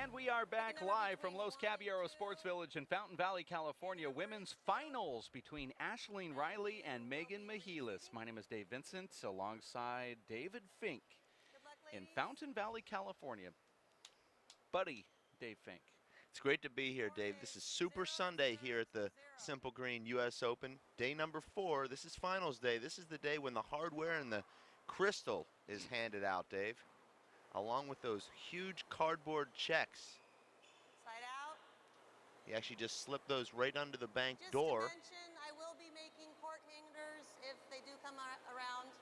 And we are back live from Los Caballeros Sports Village in Fountain Valley, California. Women's finals between Ashleen Reilly and Megan Mehilos. My name is Dave Vincent, alongside David Fink in Fountain Valley, California. Buddy, Dave Fink. It's great to be here, Dave. This is Super Sunday here at the Simple Green U.S. Open. Day number 4. This is finals day. This is the day when the hardware and the crystal is handed out, Dave, along with those huge cardboard checks. Side out. You actually just slip those right under the bank Just door. to mention, I will be making court hangers if they do come around.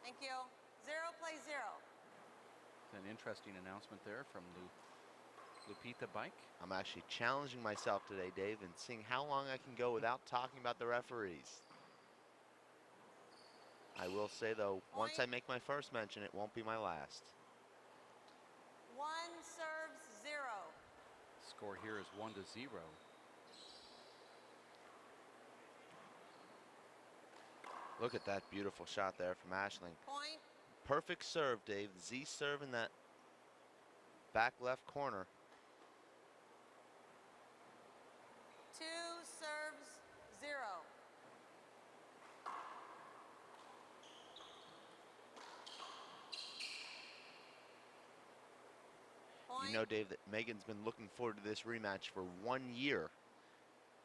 Thank you. 0 plays 0. An interesting announcement there from Lupita Bike. I'm actually challenging myself today, Dave, and seeing how long I can go without talking about the referees. I will say, though, once I make my first mention, it won't be my last. 1 serves 0. Score here is 1-0. Look at that beautiful shot there from Ashleen. Point. Perfect serve, Dave. Z serve in that back left corner. 2 serves 0. You know, Dave, that Megan's been looking forward to this rematch for 1 year.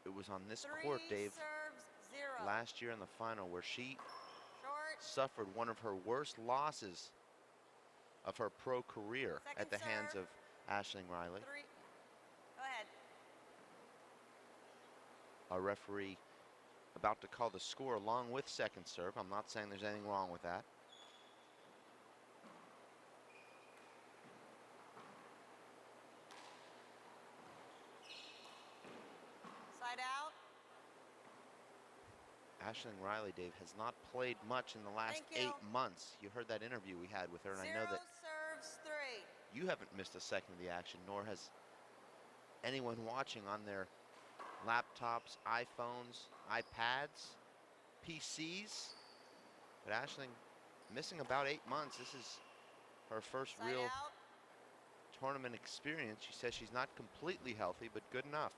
It was on this court, Dave, last year in the final where she suffered one of her worst losses of her pro career at the hands of Ashleen Reilly. Go ahead. A referee about to call the score along with second serve. I'm not saying there's anything wrong with that. Side out. Ashleen Reilly, Dave, has not played much in the last 8 months. You heard that interview we had with her, and I know that serves 3. you haven't missed a second of the action, nor has anyone watching on their laptops, iPhones, iPads, PCs. But Ashleen missing about 8 months. This is her first real tournament experience. She says she's not completely healthy, but good enough.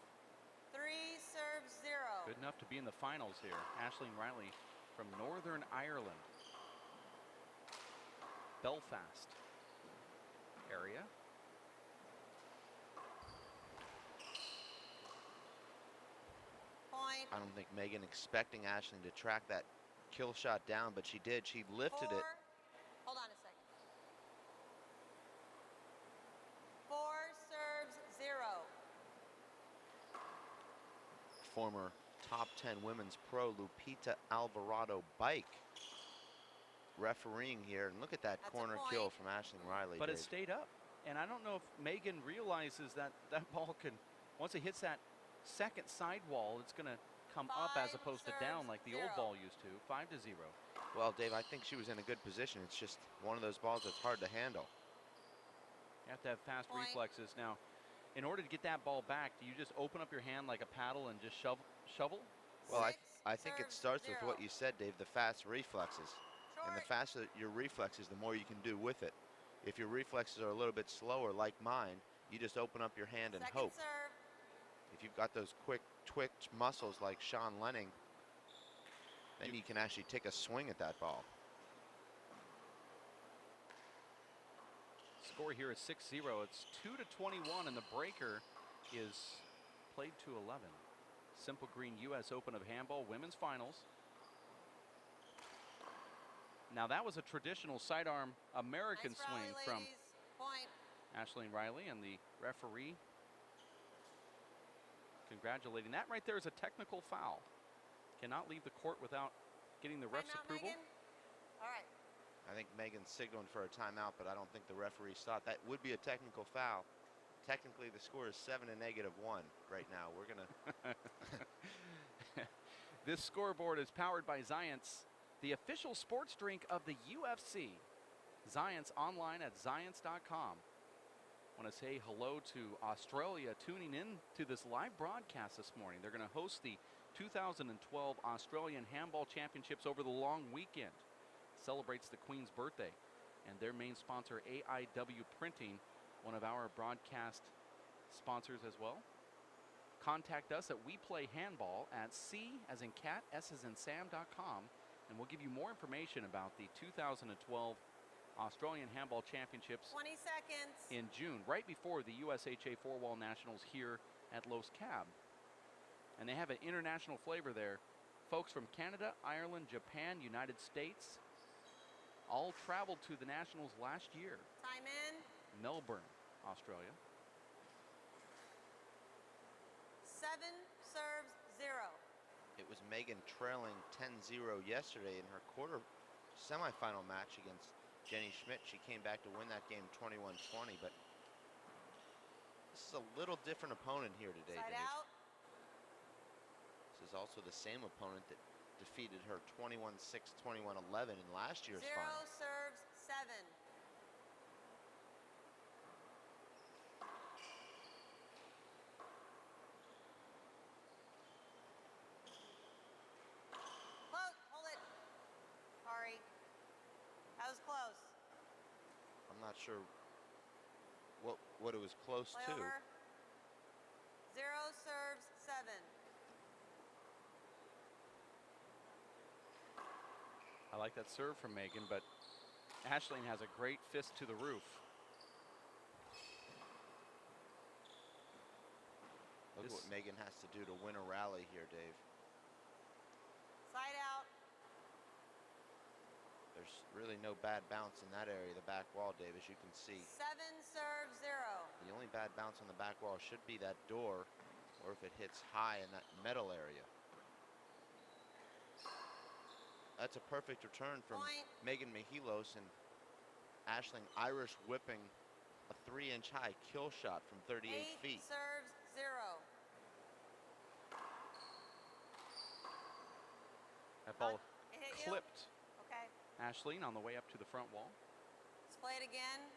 3 serves 0. Good enough to be in the finals here. Ashleen Reilly from Northern Ireland. Belfast area. Point. I don't think Megan expecting Ashleen to track that kill shot down, but she did. She lifted it. Hold on a second. 4 serves 0. Former top 10 women's pro Lupita Alvarado Bike refereeing here, and look at that corner kill from Ashleen Reilly. But it stayed up, and I don't know if Megan realizes that that ball can, once it hits that second sidewall, it's going to come up as opposed to down like the old ball used to. 5-0. Well, Dave, I think she was in a good position. It's just one of those balls that's hard to handle. You have to have fast reflexes. Now, in order to get that ball back, do you just open up your hand like a paddle and just shovel? Well, I think it starts with what you said, Dave, the fast reflexes. And the faster your reflexes, the more you can do with it. If your reflexes are a little bit slower, like mine, you just open up your hand and hope. If you've got those quick twitch muscles like Sean Lenning, then you can actually take a swing at that ball. Score here is 6-0. It's 2-21, and the breaker is played to 11. Simple Green U.S. Open of Handball Women's Finals. Now that was a traditional sidearm American swing from Ashleen Reilly, and the referee congratulating. That right there is a technical foul. Cannot leave the court without getting the ref's approval. Megan. All right. I think Megan's signaling for a timeout, but I don't think the referee saw it. That would be a technical foul. Technically, the score is 7-1 right now. We're going to... This scoreboard is powered by Zions, the official sports drink of the UFC. Zions online at zions.com. I want to say hello to Australia tuning in to this live broadcast this morning. They're going to host the 2012 Australian Handball Championships over the long weekend. Celebrates the Queen's birthday, and their main sponsor, AIW Printing, one of our broadcast sponsors as well. Contact us at WePlayHandball at C as in cat, S as in Sam.com, and we'll give you more information about the 2012 Australian Handball Championships 20 seconds. in June, right before the USHA 4-Wall Nationals here at Los Cab. And they have an international flavor there. Folks from Canada, Ireland, Japan, United States all traveled to the Nationals last year. Time in. Melbourne, Australia. 7 serves 0. It was Megan trailing 10-0 yesterday in her quarter semifinal match against Jenny Schmidt. She came back to win that game 21-20, but this is a little different opponent here today, Side Dave. out. This is also the same opponent that defeated her 21-6, 21-11 in last year's 0 final. serves 7. Close. Hold it. Sorry. That was close. I'm not sure what it was close Play to. over. 0 serves 7. I like that serve from Megan, but Aisling has a great fist to the roof. Look This- what Megan has to do to win a rally here, Dave. Side out. There's really no bad bounce in that area, the back wall, Dave, as you can see. 7 serves 0. The only bad bounce on the back wall should be that door, or if it hits high in that metal area. That's a perfect return from Point. Megan Mehilos, and Aisling Irish whipping a 3-inch high kill shot from 38 8 feet. serves 0. That ball It hit you? clipped Okay. Aisling on the way up to the front wall. Let's play it again.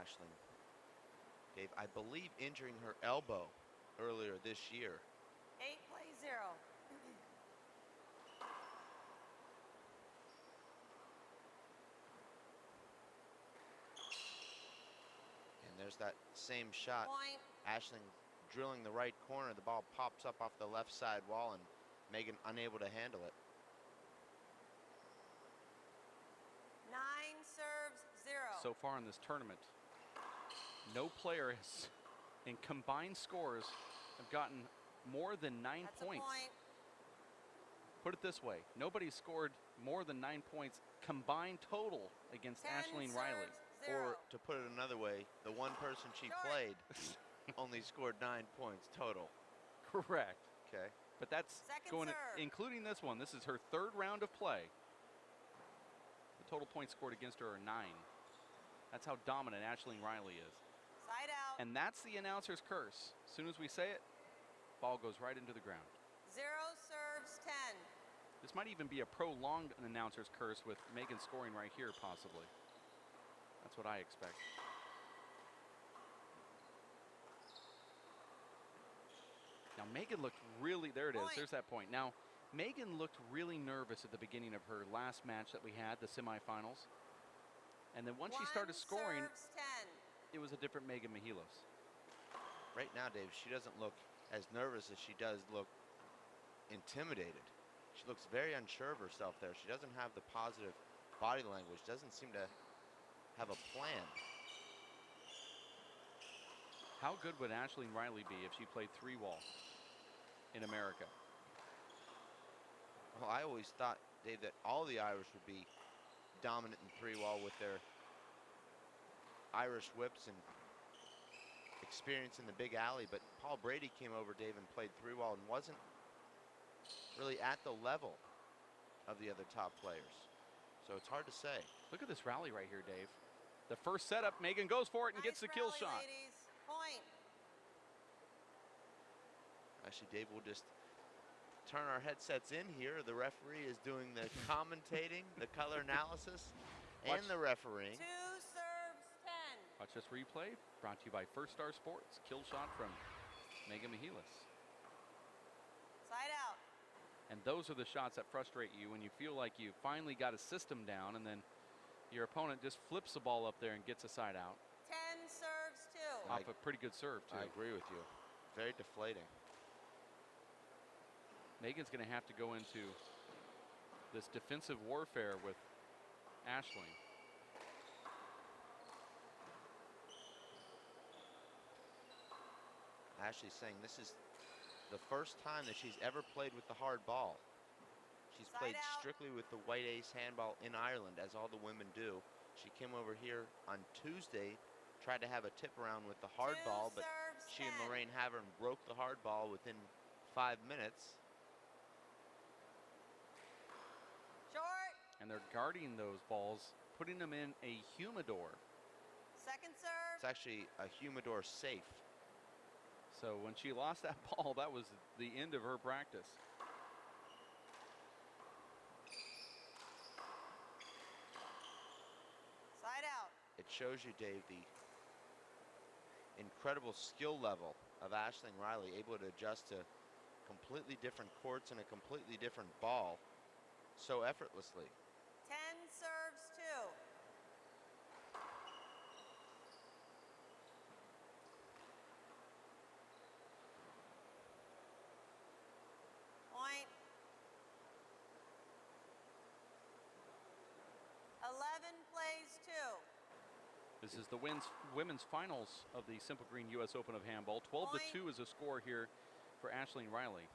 Aisling, Dave, I believe injuring her elbow earlier this year. 8 plays 0. And there's that same shot. Point. Aisling drilling the right corner. The ball pops up off the left side wall, and Megan unable to handle it. 9 serves 0. So far in this tournament, no player has, in combined scores, have gotten more than 9 That's points. a point. Put it this way, nobody's scored more than 9 points combined total against 10 Aisling Reilly. serves 0. Or to put it another way, the one person she Short. played only scored 9 points total. Correct. Okay. But that's Second going, serve. including this one. This is her 3rd round of play. The total points scored against her are 9. That's how dominant Aisling Reilly is. Side out. And that's the announcer's curse. As soon as we say it, ball goes right into the ground. 0 serves 10. This might even be a prolonged announcer's curse with Megan scoring right here, possibly. That's what I expect. Now, Megan looked really, there it is, Point. there's that point. Now, Megan looked really nervous at the beginning of her last match that we had, the semifinals. And then once she started 1 scoring, serves 10. it was a different Megan Mehilos. Right now, Dave, she doesn't look as nervous as she does look intimidated. She looks very unsure of herself there. She doesn't have the positive body language, doesn't seem to have a plan. How good would Aisling Reilly be if she played 3-wall in America? Well, I always thought, Dave, that all the Irish would be dominant in 3-wall with their Irish whips and experience in the big alley, but Paul Brady came over, Dave, and played 3-wall and wasn't really at the level of the other top players. So it's hard to say. Look at this rally right here, Dave. The first setup, Megan goes for it and gets the Nice kill rally, shot. Ladies. Point. Actually, Dave, we'll just turn our headsets in here. The referee is doing the commentating, the color analysis, and Watch. the refereeing. 2 serves 10. Watch this replay, brought to you by First Star Sports. Kill shot from Megan Mehilos. Side out. And those are the shots that frustrate you when you feel like you finally got a system down and then Your opponent just flips the ball up there and gets a side out. 10 serves 2. Off a pretty good serve, too. I agree with you. Very deflating. Megan's going to have to go into this defensive warfare with Aisling. Ashley's saying this is the first time that she's ever played with the hard ball. She's played strictly with the white ace handball in Ireland, as all the women do. She came over here on Tuesday, tried to have a tip around with the hard ball, but she and Lorraine Havern broke the hard ball within 5 minutes. Short. And they're guarding those balls, putting them in a humidor. Second serve. It's actually a humidor safe. So when she lost that ball, that was the end of her practice. Side out. It shows you, Dave, the incredible skill level of Aisling Reilly, able to adjust to completely different courts and a completely different ball so effortlessly. 10 serves 2. Point. 11 plays 2. This is the women's finals of the Simple Green U.S. Open of Handball. 12-2 is a score here for Aisling Reilly.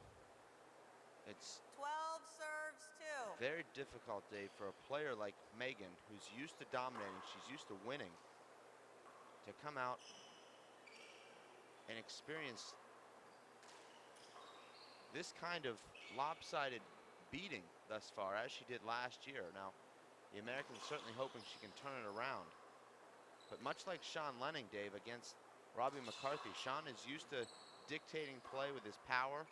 It's 12 serves 2. very difficult, Dave, for a player like Megan, who's used to dominating, she's used to winning, to come out and experience this kind of lopsided beating thus far, as she did last year. Now, the American's certainly hoping she can turn it around. But much like Sean Lenning, Dave, against Robbie McCarthy, Sean is used to dictating play with his power,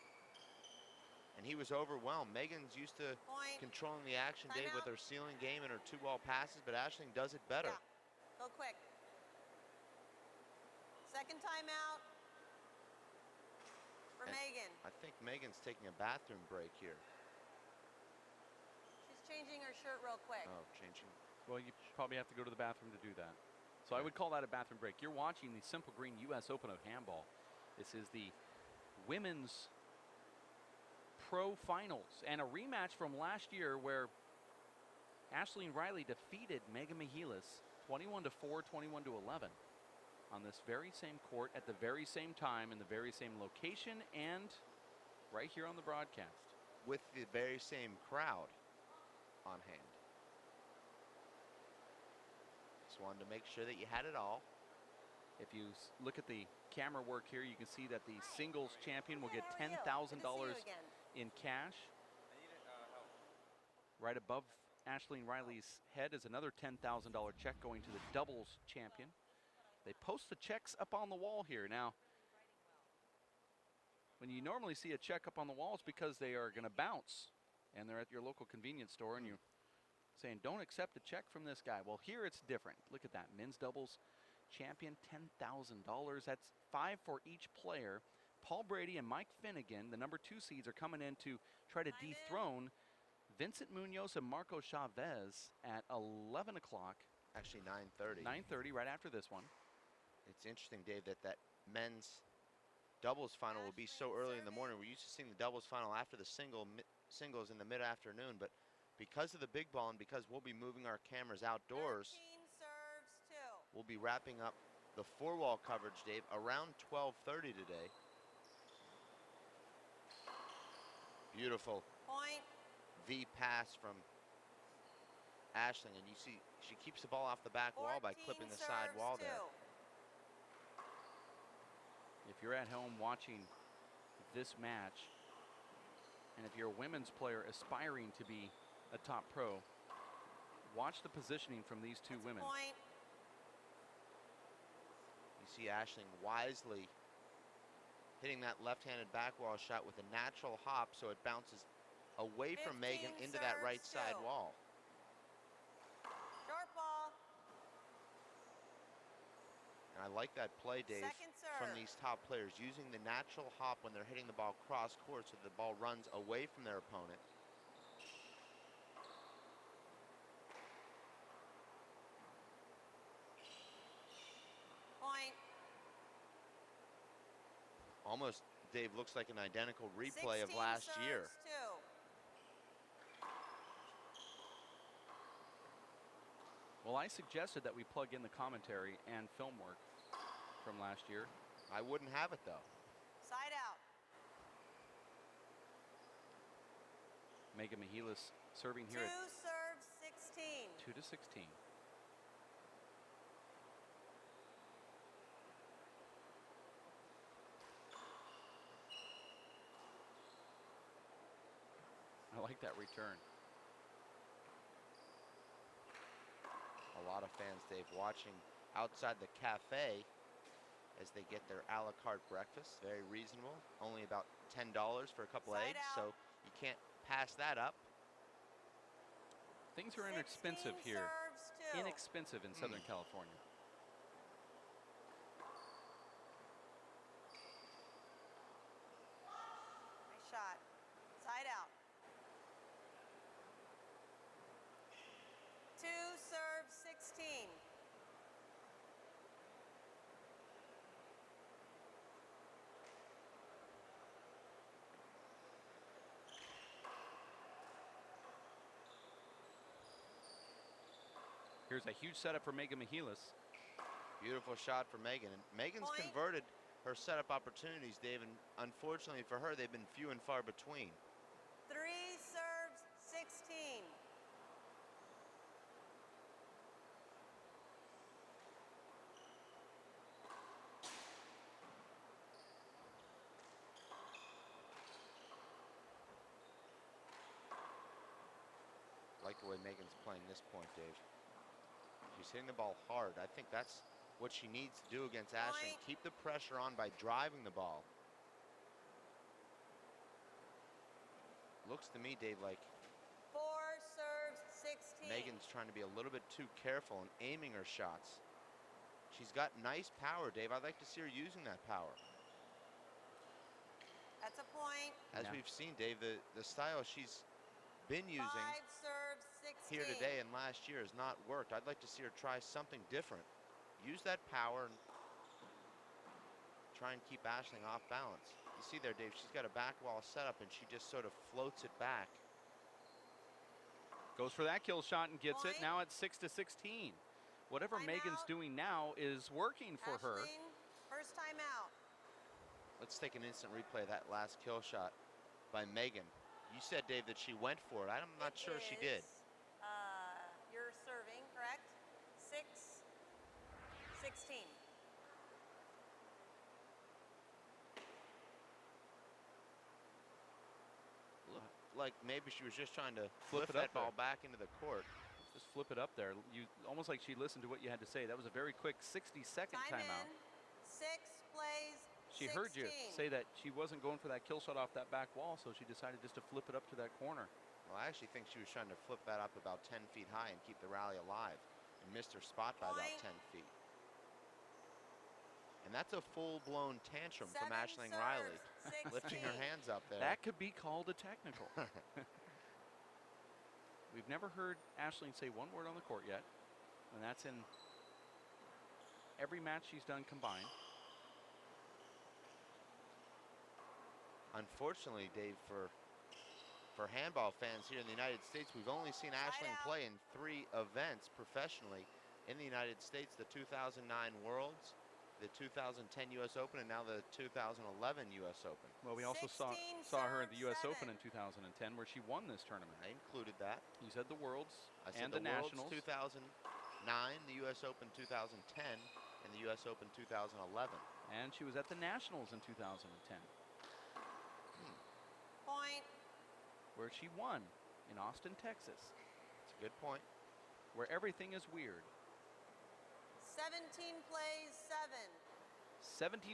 and he was overwhelmed. Megan's used to controlling the action, Dave, with her ceiling game and her 2-ball passes, but Aisling does it better. Yeah. Go quick. Second timeout for Megan. I think Megan's taking a bathroom break here. She's changing her shirt real quick. Oh, changing. Well, you probably have to go to the bathroom to do that. So I would call that a bathroom break. You're watching the Simple Green U.S. Open of Handball. This is the women's pro finals and a rematch from last year where Aisling Reilly defeated Megan Mehilos 21-4, 21-11 on this very same court at the very same time in the very same location and right here on the broadcast. With the very same crowd on hand. Just wanted to make sure that you had it all. If you look at the camera work here, you can see that the singles champion will get $10,000 in cash. Right above Aisling Reilly's head is another $10,000 check going to the doubles champion. They post the checks up on the wall here. Now, when you normally see a check up on the wall, it's because they are going to bounce and they're at your local convenience store and you're saying, don't accept a check from this guy. Well, here it's different. Look at that. Men's doubles champion, $10,000. That's $5 for each player. Paul Brady and Mike Finnegan, the number 2 seeds, are coming in to try to dethrone Vincent Munoz and Marco Chavez at 11 o'clock. Actually, 9:30. 9:30, right after this one. It's interesting, Dave, that men's doubles final will be so early in the morning. We're used to seeing the doubles final after the singles in the mid-afternoon, but because of the big ball and because we'll be moving our cameras outdoors, 13 serves 2. we'll be wrapping up the 4-wall coverage, Dave, around 12:30 today. Beautiful Point. V pass from Aisling, and you see she keeps the ball off the back wall by clipping the side wall there. If you're at home watching this match, and if you're a women's player aspiring to be a top pro, watch the positioning from these two women. Point. You see Aisling wisely hitting that left-handed back wall shot with a natural hop, so it bounces away from Megan into that right side wall. Short ball. And I like that play, Dave, Second serve. from these top players, using the natural hop when they're hitting the ball cross court so the ball runs away from their opponent. Almost, Dave, looks like an identical replay of 16 last year. serves, 2. Well, I suggested that we plug in the commentary and film work from last year. I wouldn't have it, though. Side out. Megan Mehilos serving here 2 at serves, 16. 2-16. I like that return. A lot of fans, Dave, watching outside the cafe as they get their a la carte breakfast. Very reasonable. Only about $10 for a couple Side eggs, out. so you can't pass that up. Things are inexpensive 16 here. serves, 2. Inexpensive in Southern California. Nice shot. Side out. 2 serves, 16. Here's a huge setup for Megan Mehilos. Beautiful shot for Megan. And Megan's Point. converted her setup opportunities, Dave, and unfortunately for her, they've been few and far between. 3 serves, 16. I like the way Megan's playing this point, Dave. She's hitting the ball hard. I think that's what she needs to do against Ashling. Point. Keep the pressure on by driving the ball. Looks to me, Dave, like 4 serves, 16. Megan's trying to be a little bit too careful in aiming her shots. She's got nice power, Dave. I'd like to see her using that power. That's a point. As Yeah. we've seen, Dave, the style she's been using 5 serves, 16. here today and last year has not worked. I'd like to see her try something different. Use that power and try and keep Ashling off balance. You see there, Dave, she's got a back wall set up and she just sort of floats it back. Goes for that kill shot and gets it. Point. Now it's 6-16. Whatever Timeout. Megan's doing now is working for her. Ashling, first time out. Let's take an instant replay of that last kill shot by Megan. You said, Dave, that she went for it. I'm not sure she did. You're serving, correct? 6-16. Looked like maybe she was just trying to Flip flip it up that ball there. back into the court. Just flip it up there. You almost like she listened to what you had to say. That was a very quick 60-second Time timeout. in. 6 plays. She heard you 16. say that she wasn't going for that kill shot off that back wall, so she decided just to flip it up to that corner. Well, I actually think she was trying to flip that up about 10 feet high and keep the rally alive and missed her spot by about Point. 10 feet. And that's a full-blown tantrum from 7 Ashling serves, Reilly, 16. lifting her hands up there. That could be called a technical. We've never heard Ashling say one word on the court yet, and that's in every match she's done combined. Unfortunately, Dave, for handball fans here in the United States, we've only seen Ashling out. play in 3 events professionally in the United States: the 2009 Worlds, the 2010 U.S. Open, and now the 2011 U.S. Open. Well, we also 16 saw her at the U.S. serve, Open in 2010, where she won this tournament. I included that. You said the Worlds I said and the the Worlds Nationals. 2009, the U.S. Open 2010, and the U.S. Open 2011. And she was at the Nationals in 2010, Point. where she won in Austin, Texas, That's a good point. where everything is weird. 17 plays, 7.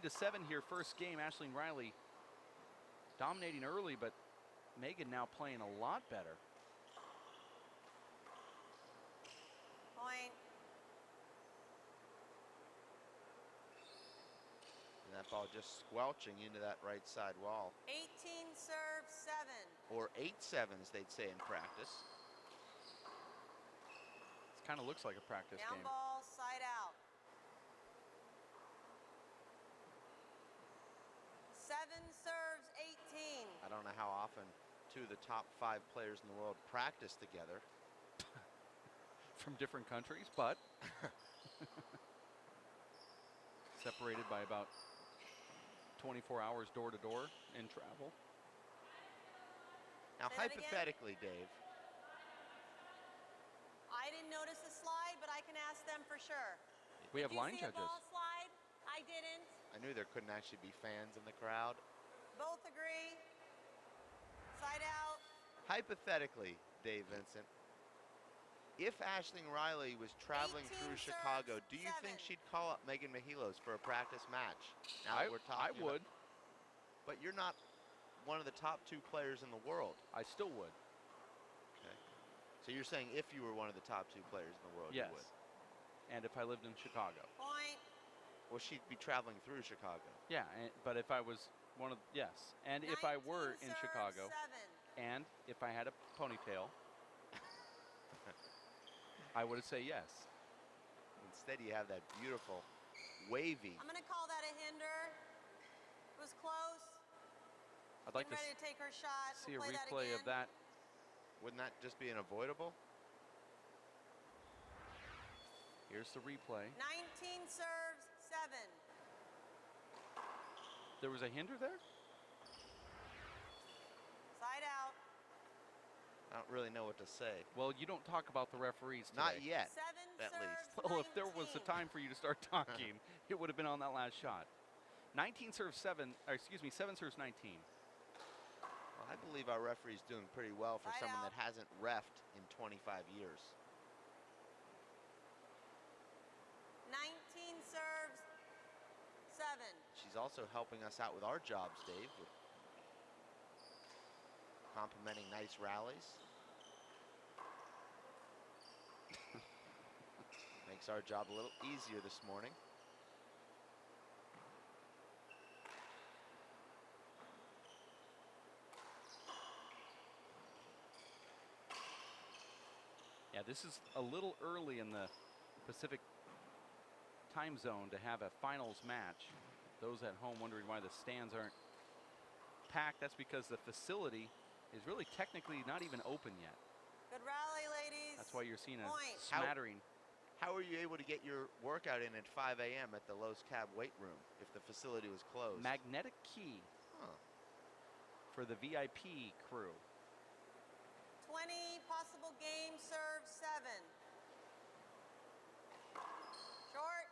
17-7 here, first game. Ashling Reilly dominating early, but Megan now playing a lot better. Point. And that ball just squelching into that right side wall. 18 serves, 7. Or 8 sevens, they'd say in practice. It kind of looks like a practice Down game. ball, side out. don't know how often two of the top 5 players in the world practice together. From different countries, but separated by about 24 hours door to door in travel. Now, Say that again? hypothetically, Dave, I didn't notice the slide, but I can ask them for sure. We have line Did you see judges. a ball slide? I didn't. I knew there couldn't actually be fans in the crowd. Both agree. Side out. Hypothetically, Dave Vincent, if Aisling Reilly was traveling 18 through serves, Chicago, do you think 7. she'd call up Megan Mehilos for a practice match? Now that we're I talking would. but you're not one of the top 2 players in the world. I still would. Okay. So you're saying if you were one of the top 2 players in the world, Yes. you would? And if I lived in Chicago. Point. Well, she'd be traveling through Chicago. Yeah, but if I was one of, yes. And if I were 19 in serves, Chicago, 7. and if I had a ponytail, I would say yes. Instead, you have that beautiful, wavy. I'm going to call that a hinder. It was close. I'd like to Getting ready to take her shot. see We'll a play that replay of again. that. Wouldn't that just be an avoidable? Here's the replay. 19 serves, 7. There was a hinder there? Side out. I don't really know what to say. Well, you don't talk about the referees today. Not yet, 7 at serves, least. Well, if there was a 19. time for you to start talking, it would have been on that last shot. 19 serves 7, or excuse me, 7 serves 19. Well, I believe our referee's doing pretty well for Side someone out. that hasn't reffed in 25 years. 19 serves, 7. She's also helping us out with our jobs, Dave, with complimenting nice rallies. Makes our job a little easier this morning. Yeah, this is a little early in the Pacific time zone to have a finals match. Those at home wondering why the stands aren't packed, that's because the facility is really technically not even open yet. Good rally, ladies. That's why you're seeing a Point. smattering. How are you able to get your workout in at 5 a.m. at the Los Cab weight room if the facility was closed? Magnetic key Huh. for the VIP crew. 20 possible game serve, 7. Short.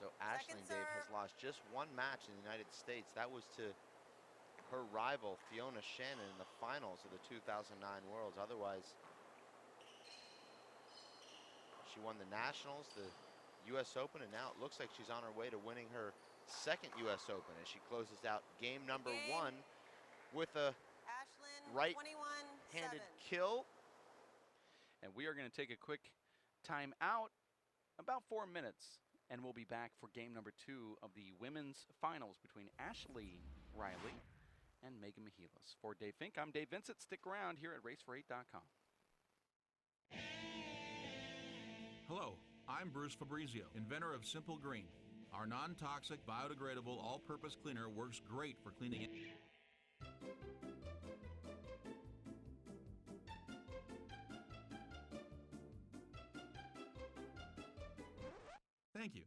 So Aisling, Dave, has serve. lost just 1 match in the United States. That was to her rival, Fiona Shannon, in the finals of the 2009 Worlds. Otherwise, she won the Nationals, the U.S. Open, and now it looks like she's on her way to winning her 2nd U.S. Open as she closes out game number Game. 1 with a Ashlyn, right-handed 21-7. kill. And we are going to take a quick time out, about 4 minutes, and we'll be back for game number 2 of the women's finals between Ashley Reilly and Megan Mehilos. For Dave Fink, I'm Dave Vincent. Stick around here at racefor8.com. Hello, I'm Bruce Fabrizio, inventor of Simple Green. Our non-toxic, biodegradable, all-purpose cleaner works great for cleaning. Thank you.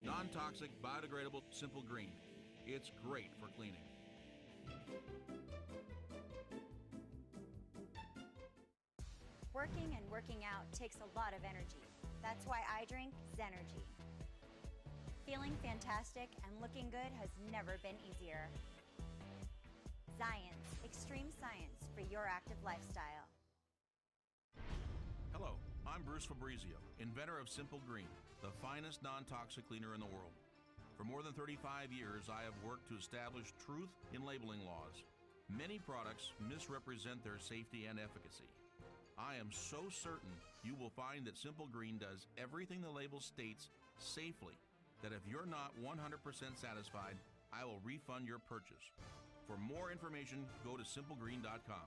Non-toxic, biodegradable, Simple Green. It's great for cleaning. Working and working out takes a lot of energy. That's why I drink Zenergy. Feeling fantastic and looking good has never been easier. Science, extreme science for your active lifestyle. Hello, I'm Bruce Fabrizio, inventor of Simple Green, the finest non-toxic cleaner in the world. For more than 35 years, I have worked to establish truth in labeling laws. Many products misrepresent their safety and efficacy. I am so certain you will find that Simple Green does everything the label states safely, that if you're not 100% satisfied, I will refund your purchase. For more information, go to simplegreen.com.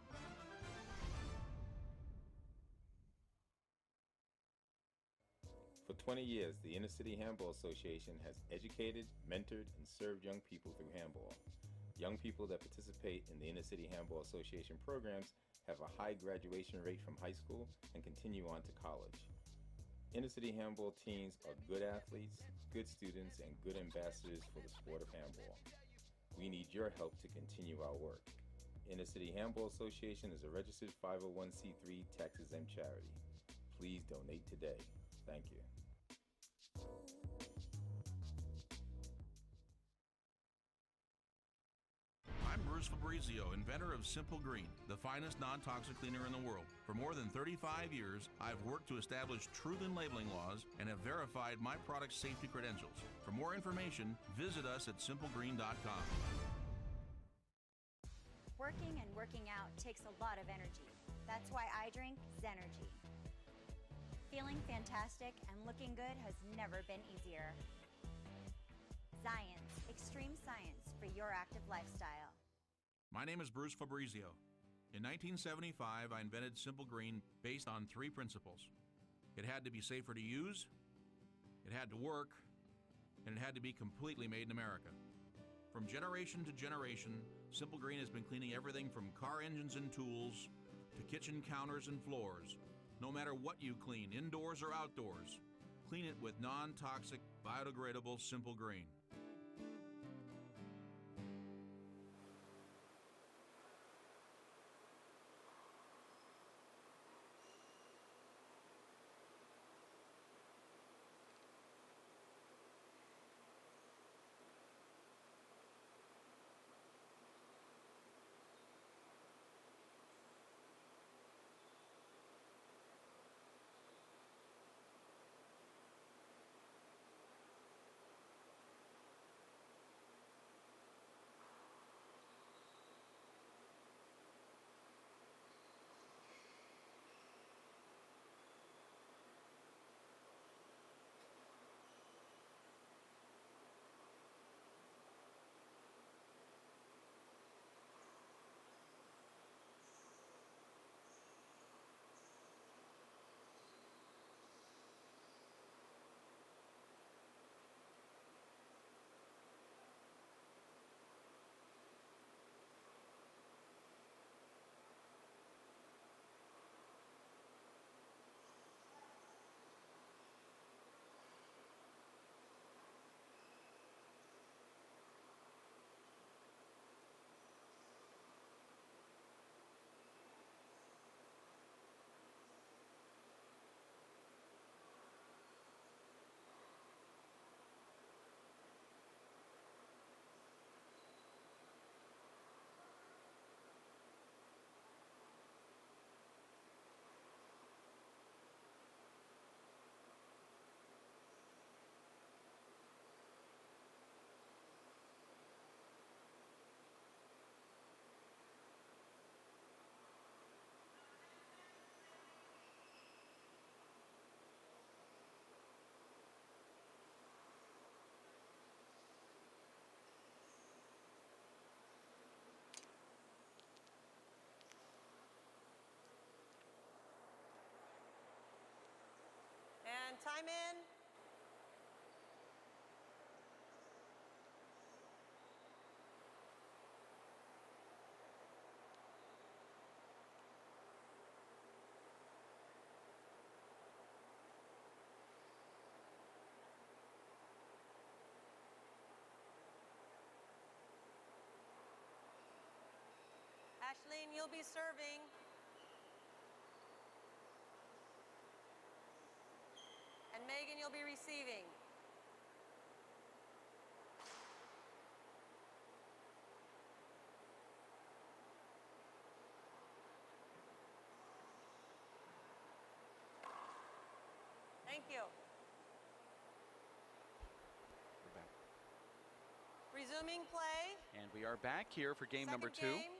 For 20 years, the Inner City Handball Association has educated, mentored, and served young people through handball. Young people that participate in the Inner City Handball Association programs have a high graduation rate from high school and continue on to college. Inner City Handball teams are good athletes, good students, and good ambassadors for the sport of handball. We need your help to continue our work. Inner City Handball Association is a registered 501c3 tax-exempt charity. Please donate today. Thank you. I'm Bruce Fabrizio, inventor of Simple Green, the finest non-toxic cleaner in the world. For more than 35 years, I've worked to establish truth in labeling laws and have verified my product's safety credentials. For more information, visit us at simplegreen.com. Working and working out takes a lot of energy. That's why I drink Zenergy. Feeling fantastic and looking good has never been easier. Science, extreme science for your active lifestyle. My name is Bruce Fabrizio. In 1975, I invented Simple Green based on 3 principles. It had to be safer to use, it had to work, and it had to be completely made in America. From generation to generation, Simple Green has been cleaning everything from car engines and tools to kitchen counters and floors. No matter what you clean, indoors or outdoors, clean it with non-toxic, biodegradable Simple Green. And time in. Ashleen, you'll be serving. And Megan, you'll be receiving. Thank you. We're back. Resuming play. And we are back here for game number 2. Second game.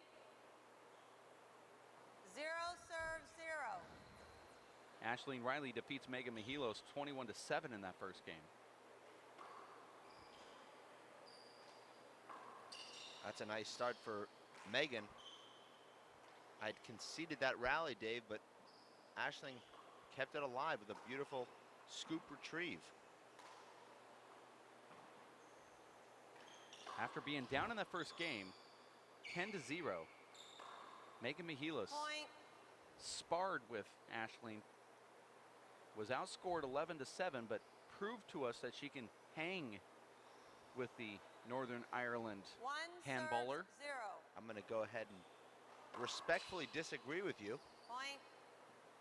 0 serve 0. Ashleen Reilly defeats Megan Mehilos 21-7 in that first game. That's a nice start for Megan. I'd conceded that rally, Dave, but Ashling kept it alive with a beautiful scoop retrieve. After being down in that first game, 10-0, Megan Mehilos Point. sparred with Aisling, was outscored 11-7, but proved to us that she can hang with the Northern Ireland One handballer. serves 0. I'm going to go ahead and respectfully disagree with you. Point.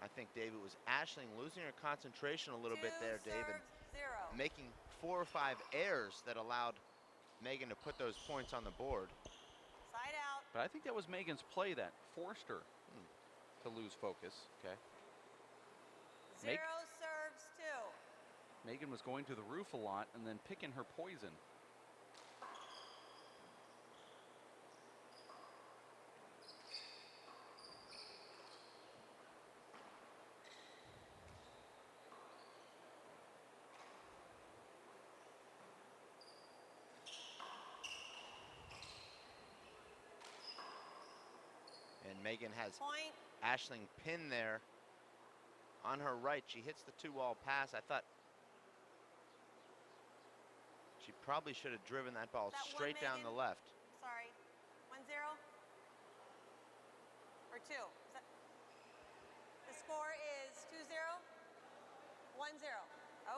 I think, Dave, it was Aisling losing her concentration a little bit there, Dave, and Serves 0. making 4 or 5 errors that allowed Megan to put those points on the board. Side out. But I think that was Megan's play that forced her to lose focus. Okay. 0 serves 2. Megan was going to the roof a lot and then picking her poison. And Megan has Point. Aisling pinned there on her right. She hits the 2-wall pass. I thought she probably should have driven that ball That one, straight down the Megan? left. Sorry. 1-0? Or 2? Is that, the score is 2-0? 1-0.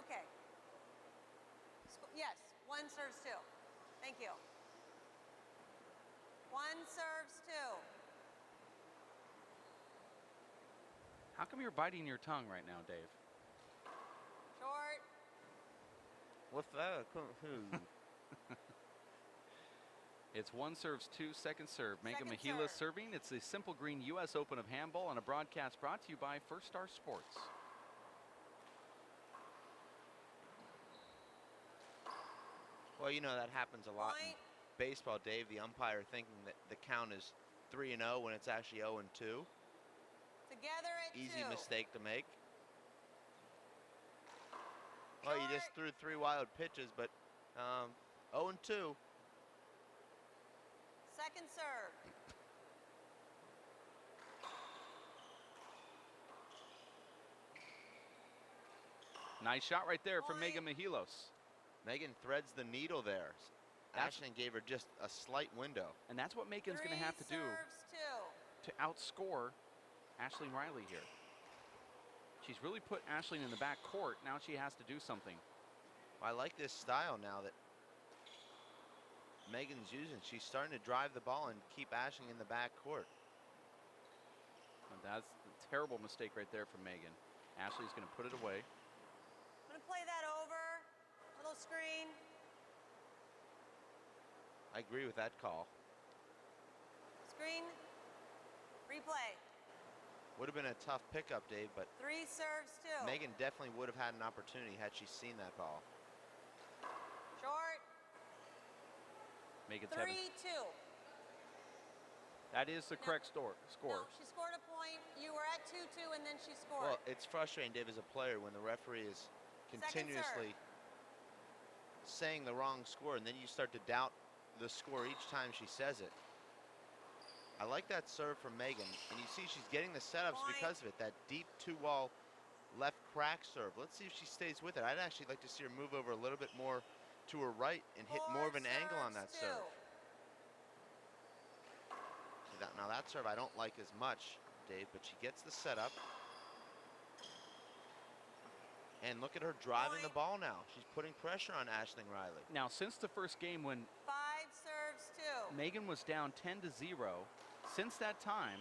Okay. Yes, 1 serves 2. Thank you. 1 serves 2. How come you're biting your tongue right now, Dave? Short. What's that? It's 1 serves 2, second serve. Megan Second Mehilos serve. serving. It's the Simple Green U.S. Open of Handball on a broadcast brought to you by First Star Sports. Well, you know, that happens a lot in Point. baseball, Dave. The umpire thinking that the count is 3-0 when it's actually 0-2. Together at 2. Easy mistake to make. Well, you just threw 3 wild pitches, but 0-2. Second serve. Nice shot right there from Point. Megan Mehilos. Megan threads the needle there. That's- Aisling gave her just a slight window. And that's what Megan's going 3 to have to do serves 2. to outscore Aisling Reilly here. She's really put Aisling in the back court. Now she has to do something. I like this style now that Megan's using. She's starting to drive the ball and keep Aisling in the back court. And that's a terrible mistake right there from Megan. Ashley's going to put it away. I'm going to play that over. Little screen. I agree with that call. Screen. Replay. Would have been a tough pickup, Dave, but 3 serves 2. Megan definitely would have had an opportunity had she seen that ball. Short. Megan's having. 3-2. That is the correct score. No, she scored a point. You were at 2-2 and then she scored. Well, it's frustrating, Dave, as a player when the referee is continuously saying the wrong score, and then you start to doubt the score each time she says it. I like that serve from Megan, and you see she's getting the setups Point. because of it, that deep 2-wall left crack serve. Let's see if she stays with it. I'd actually like to see her move over a little bit more to her right and hit 4 more of an angle on that serves 2. serve. Now that serve I don't like as much, Dave, but she gets the setup. And look at her driving the ball now. She's putting pressure on Aisling Reilly. Now, since the first game when 5 serves 2. Megan was down 10-0, since that time,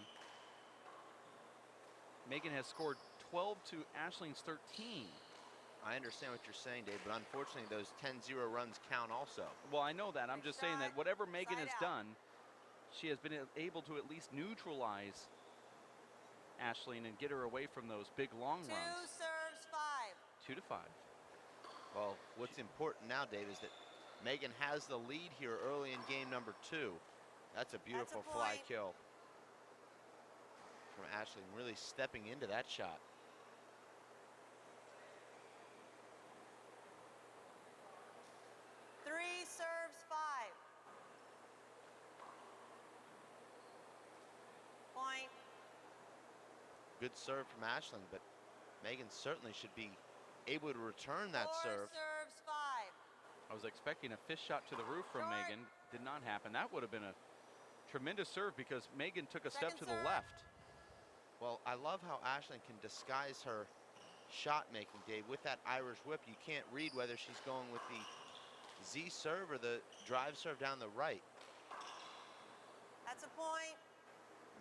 Megan has scored 12 to Aisling's 13. I understand what you're saying, Dave, but unfortunately those 10-0 runs count also. Well, I know that. I'm just saying that shot, whatever Megan side has out. done, she has been able to at least neutralize Aisling and get her away from those big long 2 runs. serves 5. 2-5. Well, what's important now, Dave, is that Megan has the lead here early in game number 2. That's a beautiful fly point. kill from Aisling, really stepping into that shot. Three serves 5. Point. Good serve from Aisling, but Megan certainly should be able to return that 4 serve. serves 5. I was expecting a fish shot to the roof from Short. Megan. Did not happen. That would have been a tremendous serve because Megan took a step Second to the serve. left. Well, I love how Ashlyn can disguise her shot making, Dave. With that Irish whip, you can't read whether she's going with the Z serve or the drive serve down the right. That's a point.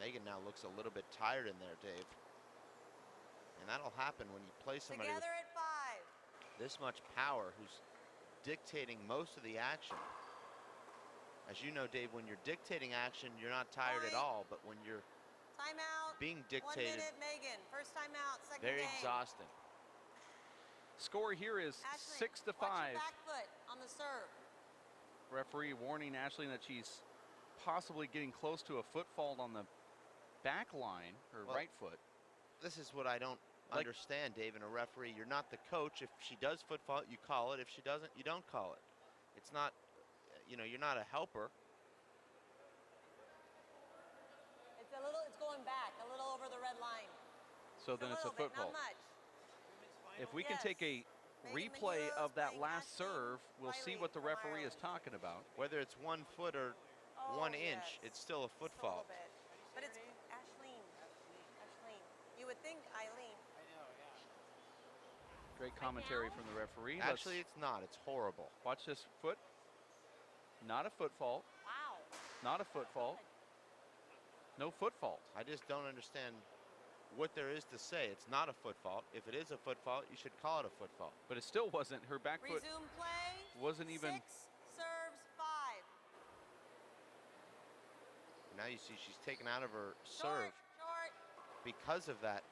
Megan now looks a little bit tired in there, Dave. And that'll happen when you play somebody with Together at 5. this much power who's dictating most of the action. As you know, Dave, when you're dictating action, you're not tired at Point. all, but when you're Timeout. being 1 dictated, minute, Megan. First timeout, second very game. exhausting. Score here is Ashlyn, 6 to watch 5. your back foot on the serve. Referee warning Ashley that she's possibly getting close to a foot fault on the back line, her Well, right foot. This is what I don't understand, Dave, and a referee. You're not the coach. If she does foot fault, you call it. If she doesn't, you don't call it. It's not, you know, you're not a helper. It's going back, a little over the red line. So then it's a foot bit, fault. Not much. If we can Yes. take a Megan replay Mehilos of that playing last Ashlyn serve, we'll see Reilly what the from referee is Ireland. talking about. Whether it's 1 foot or Oh, 1 inch, yes. it's still a foot Just a little fault. bit. But it's Ashleen. Ashleen. You would think Eileen. Great commentary now? from the referee. Actually, Let's it's not. It's horrible. watch this foot. Not a foot fault. Wow. Not a foot fault. No foot fault. I just don't understand what there is to say. It's not a foot fault. If it is a foot fault, you should call it a foot fault. But it still wasn't. Her back foot Resume play. wasn't even. 6 serves 5. Now you see she's taken out of her Short, serve short. because of that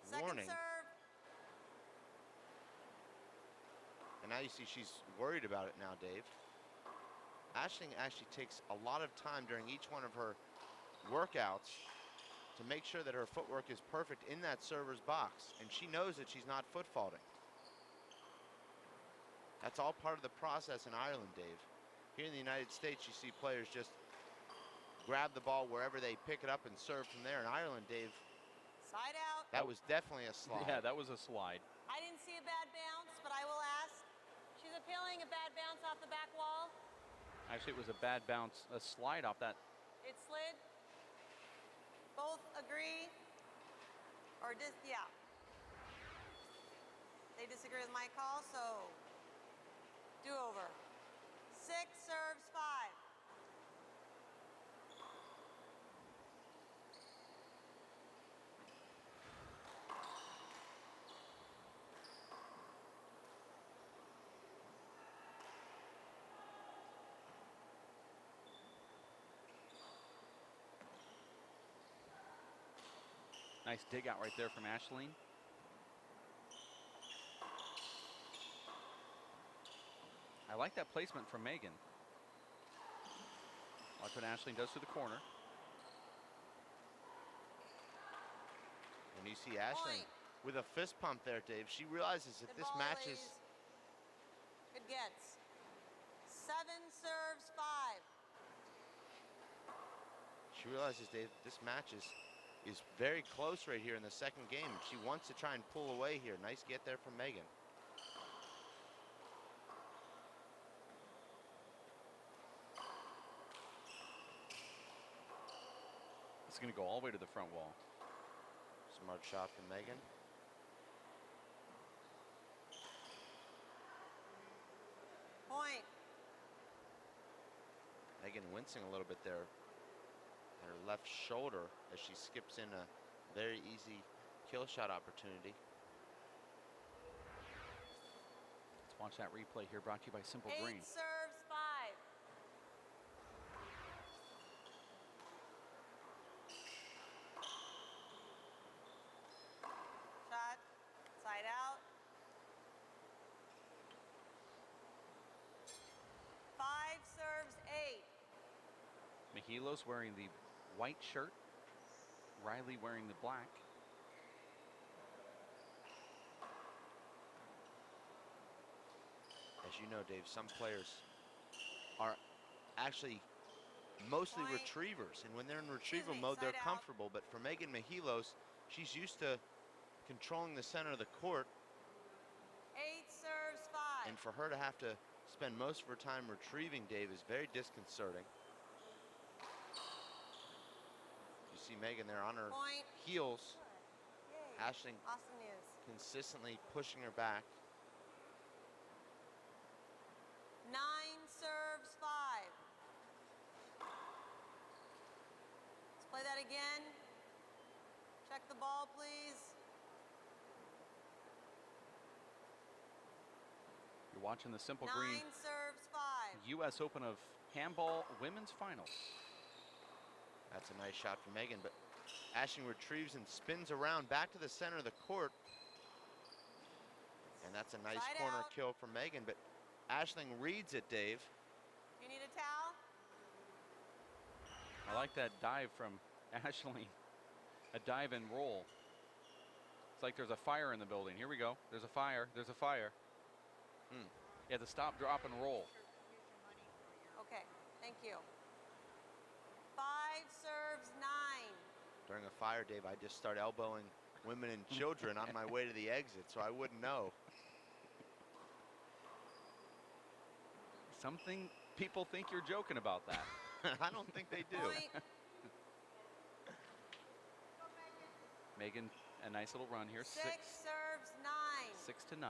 Second warning. serve. And now you see she's worried about it now, Dave. Ashling actually takes a lot of time during each one of her workouts to make sure that her footwork is perfect in that server's box. And she knows that she's not foot faulting. That's all part of the process in Ireland, Dave. Here in the United States, you see players just grab the ball wherever they pick it up and serve from there. In Ireland, Dave, Side out. that was definitely a slide. Yeah, that was a slide. I didn't see a bad bounce, but I will ask. She's appealing a bad bounce off the back wall. Actually, it was a bad bounce, a slide off that. It slid. Both agree. Or yeah. They disagree with my call, so do over. 6 serves 5. Nice dig out right there from Ashleen. I like that placement from Megan. Watch what Ashleen does to the corner. And you see Ashling Point. with a fist pump there, Dave. She realizes that Good this ball, match ladies. is Good gets. 7 serves 5. She realizes, Dave, this match is very close right here in the second game. She wants to try and pull away here. Nice get there from Megan. It's going to go all the way to the front wall. Smart shot from Megan. Point. Megan wincing a little bit there at her left shoulder as she skips in a very easy kill shot opportunity. Let's watch that replay here, brought to you by Simple 8 Green. serves 5. Shot. Side out. 5 serves 8. Mehilos wearing the white shirt. Reilly wearing the black. As you know, Dave, some players are actually mostly Point. retrievers. And when they're in retrieval me, mode, they're side out. comfortable. But for Megan Mehilos, she's used to controlling the center of the court And for her to have to spend most of her time retrieving Dave is very disconcerting. You see Megan there on her Point. heels. Yay. Aisling Awesome news. consistently pushing her back. 9 serves 5. Let's play that again. Check the ball, please. You're watching the Simple 9 Green serves 5. U.S. Open of Handball Women's Finals. That's a nice shot from Megan, but Aisling retrieves and spins around back to the center of the court. And that's a nice Side corner out. kill from Megan, but Aisling reads it, Dave. You need a towel? I like that dive from Aisling. A dive and roll. It's like there's a fire in the building. Here we go. There's a fire. There's a fire. You have to stop, drop, and roll. Okay, thank you. 5 serves 9. During a fire, Dave, I just start elbowing women and children on my way to the exit, so I wouldn't know. Something people think you're joking about that. I don't think they do. Point. Megan, a nice little run here. 6 serves 9. 6 to 9.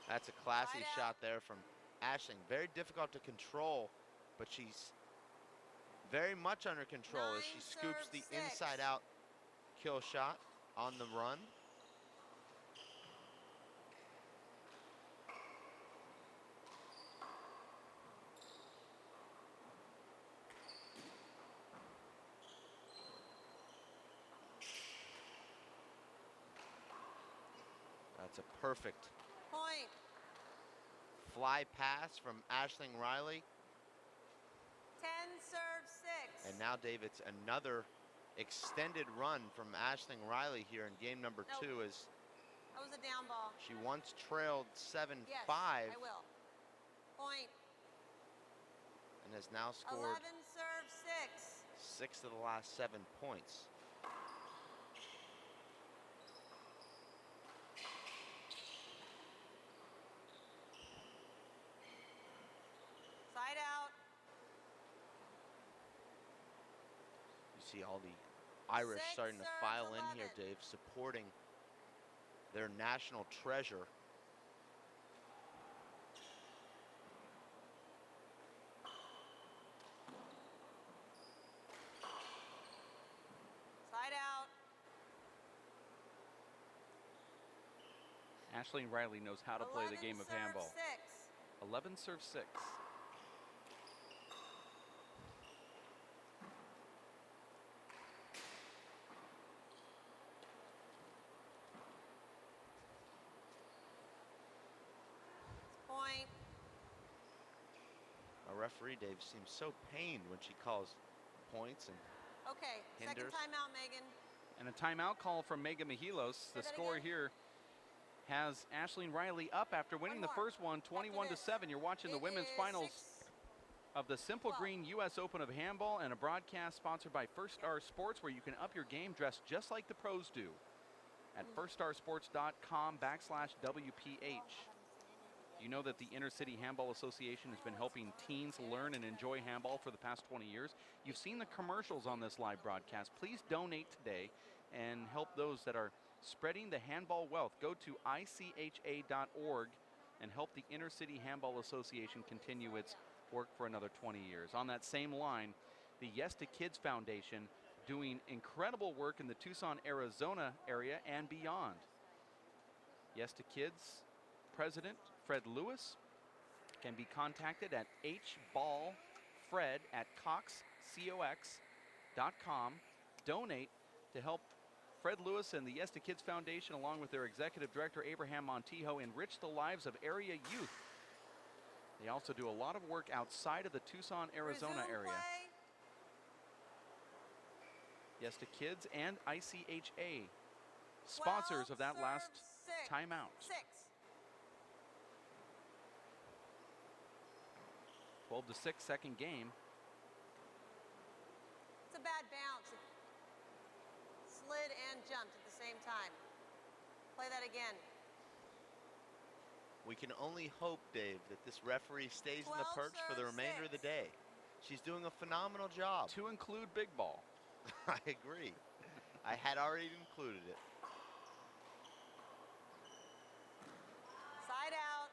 That's a classy Side out. shot there from Aisling. Very difficult to control, but she's very much under control as 9 she scoops the serves 6. inside out kill shot on the run. That's a perfect Point. fly pass from Aisling Reilly. 10 serves 6. And now, Dave, it's another extended run from Aisling Reilly here in game number Nope. 2 as That was a down ball. she once trailed 7-5 Yes, I will. Point. and has now scored 11 serves 6. 6 of the last 7 points. Side out. You see all the Irish 6 starting to serves file in 11. here, Dave, supporting their national treasure. Side out. Aisling Reilly knows how to play the 11 game of serves handball. 6. 11 serves 6. Point. Our referee, Dave, seems so pained when she calls points and Okay, second Hinders. timeout, Megan. And a timeout call from Megan Mehilos. The that score again. here has Aisling Reilly up after winning the more. first one, After 21 to this. 7. You're watching the It women's is finals 6. of the Simple 12. Green U.S. Open of Handball, and a broadcast sponsored by First Star Sports, where you can up your game dressed just like the pros do at firststarsports.com/WPH. You know that the Intercity Handball Association has been helping teens learn and enjoy handball for the past 20 years. You've seen the commercials on this live broadcast. Please donate today and help those that are spreading the handball wealth. Go to ICHA.org and help the Intercity Handball Association continue its work for another 20 years. On that same line, the Yes to Kids Foundation doing incredible work in the Tucson, Arizona area and beyond. Yes to Kids President Fred Lewis can be contacted at hballfred@cox.com. Donate to help Fred Lewis and the Yes to Kids Foundation, along with their executive director Abraham Montijo, enrich the lives of area youth. They also do a lot of work outside of the Tucson, Arizona Resume area. play. Yes to Kids and ICHA, sponsors of that 12 last serves 6. timeout. 6. 12 to 6, second game. It's a bad bounce. and jumped at the same time. Play that again. We can only hope, Dave, that this referee stays in the 12 perch for the serve remainder of the 6. day. She's doing a phenomenal job. To include big ball. I agree. I had already included it. Side out.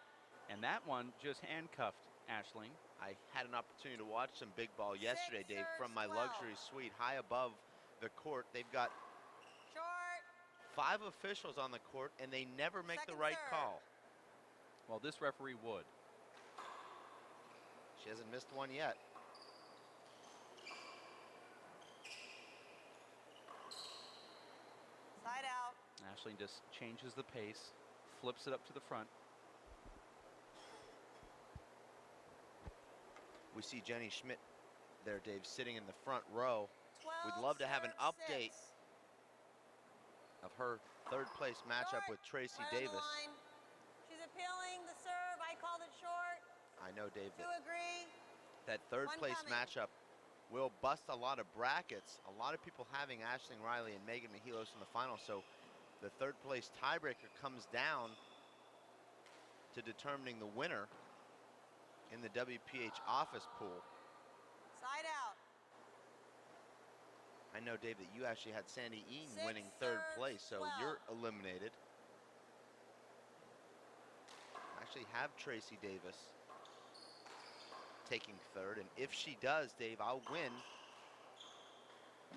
And that one just handcuffed Aisling. I had an opportunity to watch some big ball yesterday, Dave, serves from my 12. luxury suite high above the court. They've got Short. 5 officials on the court, and they never make the Second right serve. call. Well, this referee would. She hasn't missed one yet. Side out. Aisling just changes the pace, flips it up to the front. We see Jenny Schmidt there, Dave, sitting in the front row. 12 We'd love to have an serve update 6. of her third place matchup Short. with Tracy Right on the Davis. line. She's appealing the serve. I called it short. I know, Dave, 2 that, agree. that third One place coming. matchup will bust a lot of brackets. A lot of people having Aisling Reilly and Megan Mehilos in the final, so the third place tiebreaker comes down to determining the winner in the WPH office pool. Side out. I know, Dave, that you actually had Sandy Eaton 6 winning third serves place, so 12. you're eliminated. I actually have Tracy Davis taking third, and if she does, Dave, I'll win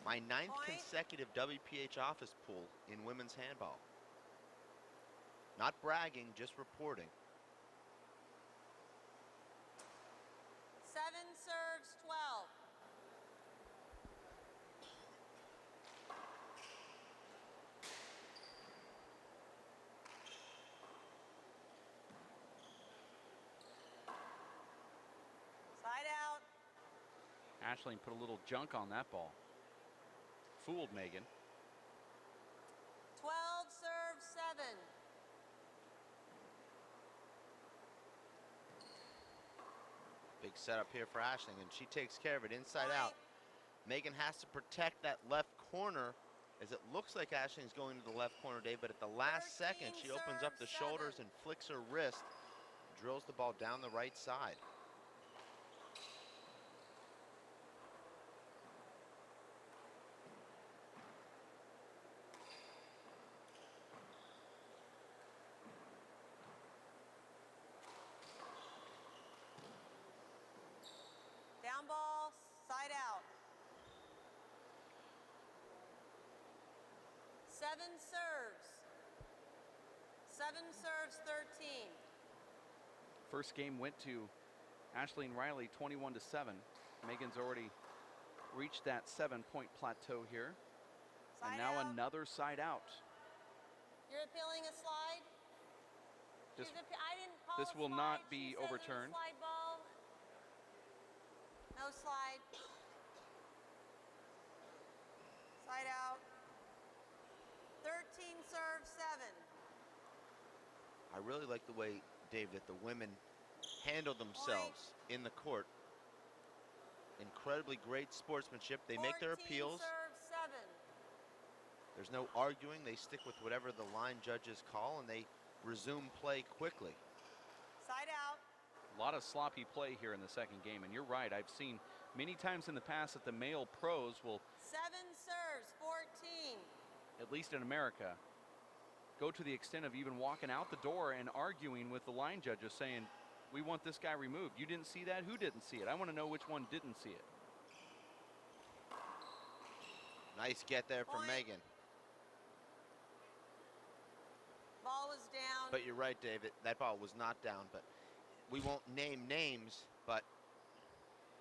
my 9th Point. consecutive WPH office pool in women's handball. Not bragging, just reporting. 7 serves 12. Side out. Aisling put a little junk on that ball. Fooled Megan. 12 serves 7. Big setup here for Aisling, and she takes care of it inside Point. out. Megan has to protect that left corner, as it looks like Aisling's going to the left corner, Dave, but at the last 13 second, she opens up the serves shoulders 7. and flicks her wrist, drills the ball down the right side. Down ball. Side out. 7 serves. 7 serves 13. First game went to Aisling Reilly 21-7. Megan's already reached that 7-point plateau here. Side And now out. another side out. You're appealing a slide? This, I didn't call this a will slide. not be She said it was a overturned. Slide ball. No slide. Side out. 13 serves 7. I really like the way, Dave, that the women handle themselves in the court. Incredibly great sportsmanship. They make their 14 appeals. serves 7. There's no arguing. They stick with whatever the line judges call, and they resume play quickly. Side out. A lot of sloppy play here in the second game, and you're right. I've seen many times in the past that the male pros will, 7 serves 14. at least in America, go to the extent of even walking out the door and arguing with the line judges saying, we want this guy removed. You didn't see that? Who didn't see it? I want to know which one didn't see it. Nice get there from Point. Megan. Ball was down. But you're right, David. That ball was not down, but we won't name names, but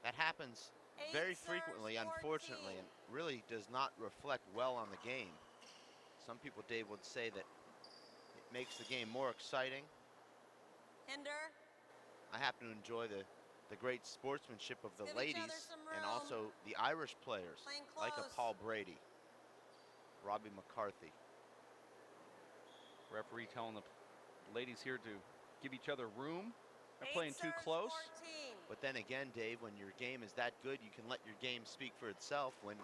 that happens 8 very serves frequently, unfortunately, 14. and really does not reflect well on the game. Some people, Dave, would say that it makes the game more exciting. Hinder. I happen to enjoy the great sportsmanship of the Give each other ladies some and room. also the Irish players, Playing like a close. Paul Brady, Robbie McCarthy. Referee telling the ladies here to give each other room. They're 8 playing too serves close. 14. But then again, Dave, when your game is that good, you can let your game speak for itself. When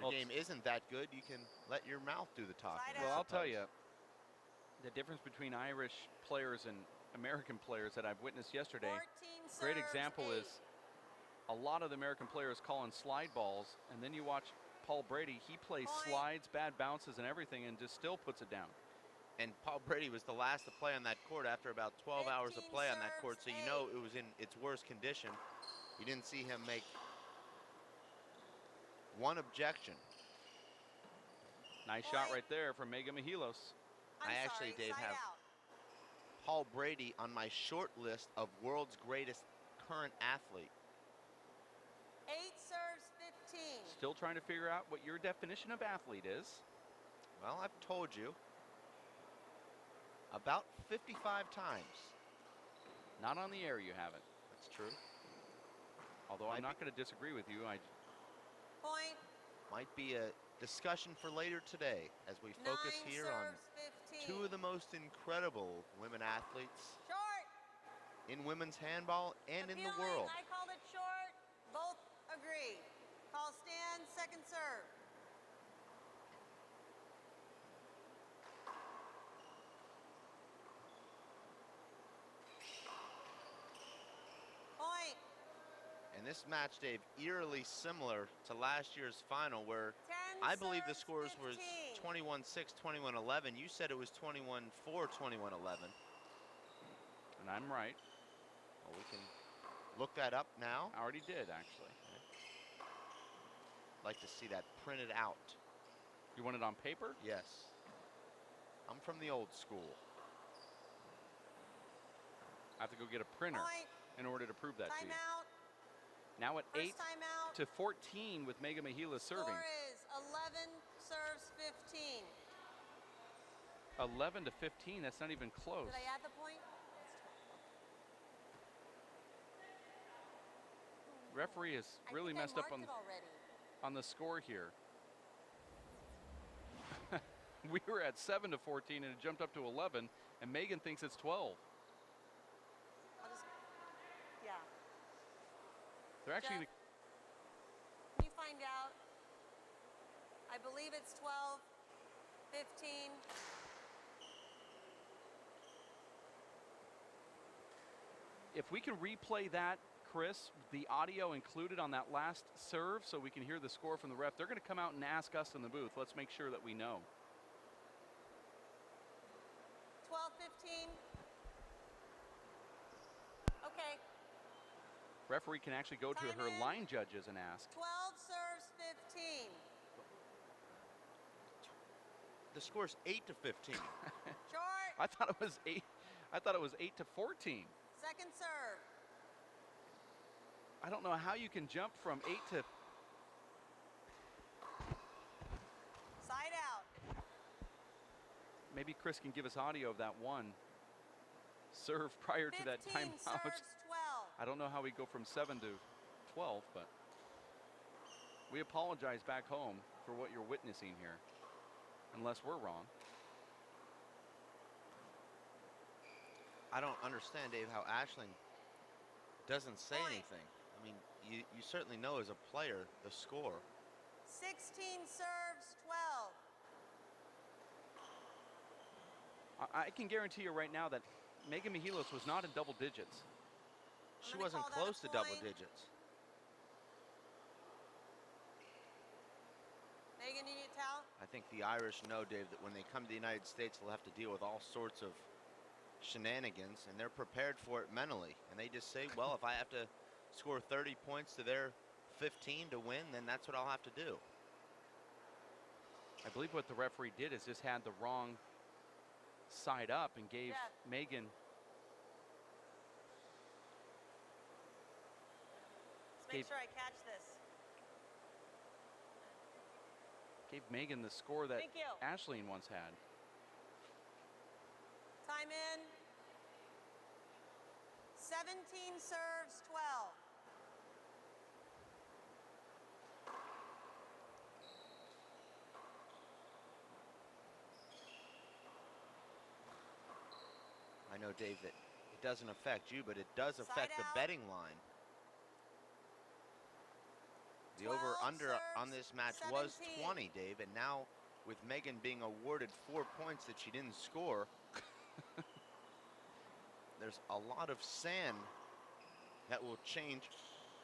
Your game isn't that good, you can let your mouth do the talking. Side Well, I'll tell suppose. you, the difference between Irish players and American players that I've witnessed yesterday, 14 great serves, example 8. is a lot of the American players calling slide balls, and then you watch Paul Brady, he plays Point. slides, bad bounces and everything, and just still puts it down. And Paul Brady was the last to play on that court after about 12 hours of 15 play on that court, serves, so you know it was in its worst condition. You didn't see him make one objection. Nice shot Point. right there from Mehilos. I'm I actually, sorry, Dave, side have out. Paul Brady on my short list of world's greatest current athlete. 8 serves, 15. Still trying to figure out what your definition of athlete is. Well, I've told you about 55 times. Not on the air you haven't. That's true. Although I'm Might not going to disagree with you. Point. Might be a discussion for later today as we 9 focus here on serves, 15. two of the most incredible women athletes Short. in women's handball and in the Appealing. world. I called it short. Both agree. Call stand, second serve. Point. And this match, Dave, eerily similar to last year's final where 10 I believe the serves, scores 15. was 21-6, 21-11. You said it was 21-4, 21-11. And I'm right. Well, we can look that up now. I already did, actually. Like to see that printed out. You want it on paper? Yes. I'm from the old school. I have to go get a printer Point. in order to prove that to you. Timeout. Now at 8 First timeout. to 14 with Mehilos serving. Score is 11 serves, 15. 11 to 15, that's not even close. Did I add the point? Referee has really I think messed up I on, marked it already. on the score here. We were at 7 to 14 and it jumped up to 11, and Megan thinks it's 12. I'll just, yeah. They're actually Jeff, can you find out? I believe it's 12, 15. if we can replay that, Chris, the audio included on that last serve so we can hear the score from the ref, they're going to come out and ask us in the booth. Let's make sure that we know. 12, 15. Okay. Referee can actually go to Time her in. line judges and ask. 12 serves, 15. The score's 8 to 15. Short. I thought it was 8. I thought it was 8 to 14. Second serve. I don't know how you can jump from 8 to. Side out. Maybe Chris can give us audio of that one serve prior to that 15 timeout. serves, 12. I don't know how we go from 7 to 12, but we apologize back home for what you're witnessing here, unless we're wrong. I don't understand, Dave, how Ashling doesn't say Point. anything. I mean, you certainly know as a player the score. 16 serves, 12. I can guarantee you right now that Megan Mehilos was not in double digits. She gonna wasn't call that a close to double point. digits. Megan, you need a towel? I think the Irish know, Dave, that when they come to the United States, they'll have to deal with all sorts of shenanigans, and they're prepared for it mentally. And they just say, well, if I have to score 30 points to their 15 to win, then that's what I'll have to do. I believe what the referee did is just had the wrong side up and gave Jeff. Megan. Let's make Gabe. sure I catch this. Gave Megan the score that Thank you. Ashleen once had. Time in. 17 serves, 12. I know, Dave, that it doesn't affect you, but it does Side affect the out. betting line. The 12 over-under on serves, this match was 17. 20, Dave, and now with Megan being awarded 4 points that she didn't score, there's a lot of sand that will change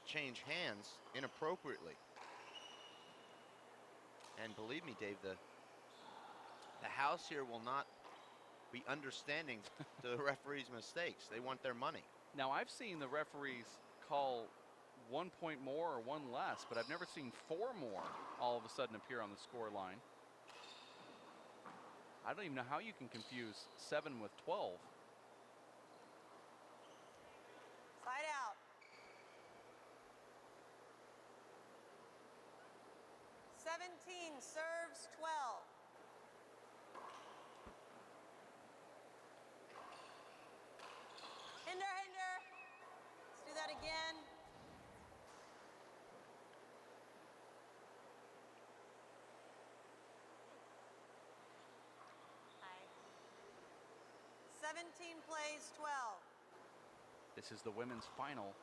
hands inappropriately. And believe me, Dave, the house here will not be understanding to the referee's mistakes. They want their money. Now, I've seen the referees call 1 point more or 1 less, but I've never seen 4 more all of a sudden appear on the score line. I don't even know how you can confuse 7 with 12. Side out. 17 serves 12. Hinder, hinder. Let's do that again. Hi. 17 plays 12. This is the women's final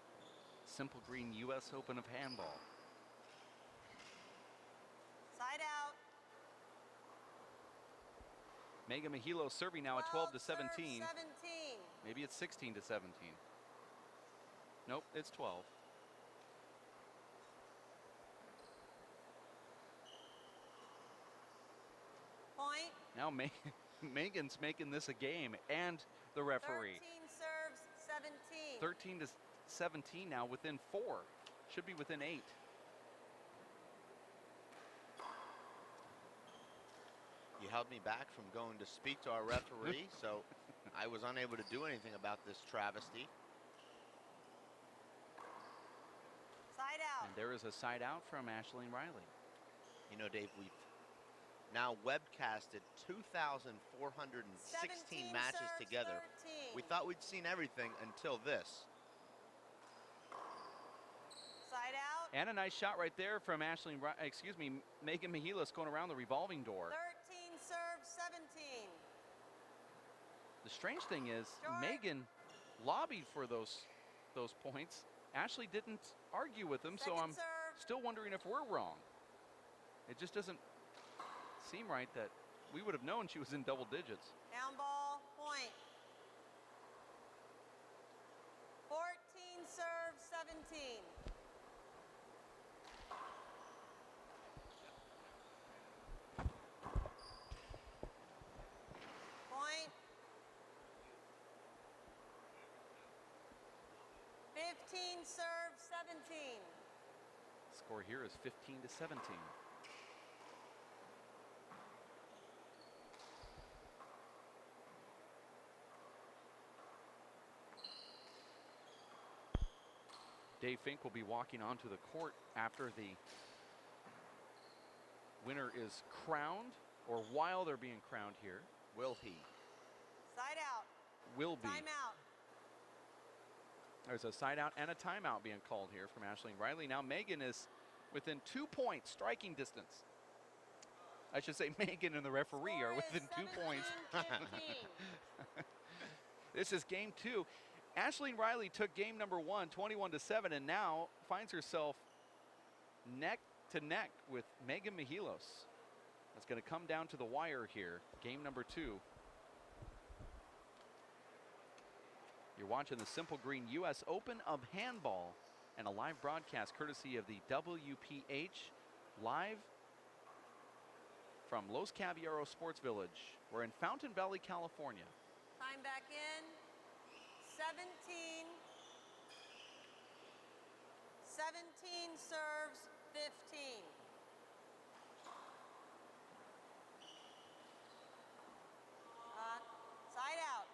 Simple Green U.S. Open of Handball. Side out. Megan Mehilos serving now at 12 to 17. serves 17. Maybe it's 16 to 17. Nope, it's 12. Point. Now Megan's making this a game, and the referee. 13 serves 17. 13 to 17 now, within 4. Should be within 8. You held me back from going to speak to our referee, so I was unable to do anything about this travesty. Side out. And there is a side out from Ashleen Reilly. You know, Dave, we've now webcasted 2,416 17 matches serves together. 13. We thought we'd seen everything until this. Side out. And a nice shot right there from Megan Mehilos going around the revolving door. 13 serves 17. The strange thing is, Short. Megan lobbied for those points. Ashley didn't argue with him, so Second I'm serve. still wondering if we're wrong. It just doesn't seem right that we would have known she was in double digits. Down ball. Point. 14 serves 17. Point. 15 serves 17. Score here is 15 to 17. Dave Fink will be walking onto the court after the winner is crowned, or while they're being crowned here. Will he? Side out. Will be. Timeout. There's a side out and a timeout being called here from Ashleen Reilly. Now Megan is within 2 points, striking distance. I should say Megan and the referee Score are is within 2 points. 17-15. This is game 2. Ashleen Reilly took game number 1, 21 to 7, and now finds herself neck to neck with Megan Mehilos. That's going to come down to the wire here, game number 2. You're watching the Simple Green U.S. Open of Handball and a live broadcast courtesy of the WPH, live from Los Caballeros Sports Village. We're in Fountain Valley, California. Time back in. 17. 17 serves 15. Side out.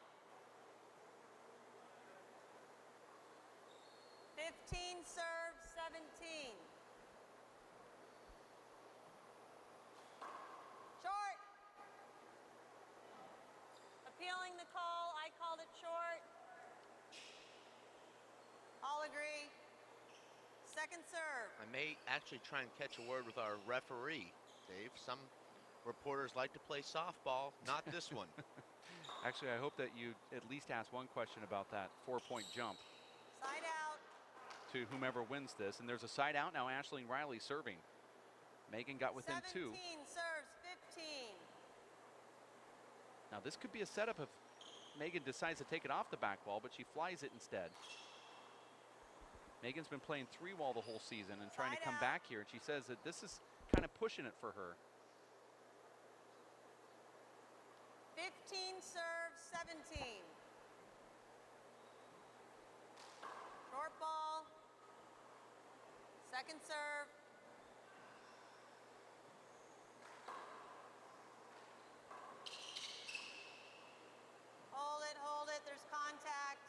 15 serves 17. Short. Appealing the call. I called it short. All agree. Second serve. I may actually try and catch a word with our referee, Dave. Some reporters like to play softball, not this one. Actually, I hope that you at least ask one question about that 4-point jump. Side out. to whomever wins this. And there's a side out now. Aisling Reilly serving. Megan got within 17 2. serves 15. Now this could be a setup if Megan decides to take it off the back wall, but she flies it instead. Megan's been playing 3-wall the whole season and trying to come back here, and she says that this is kind of pushing it for her. 15 serves 17. Short ball. Second serve. Hold it, there's contact.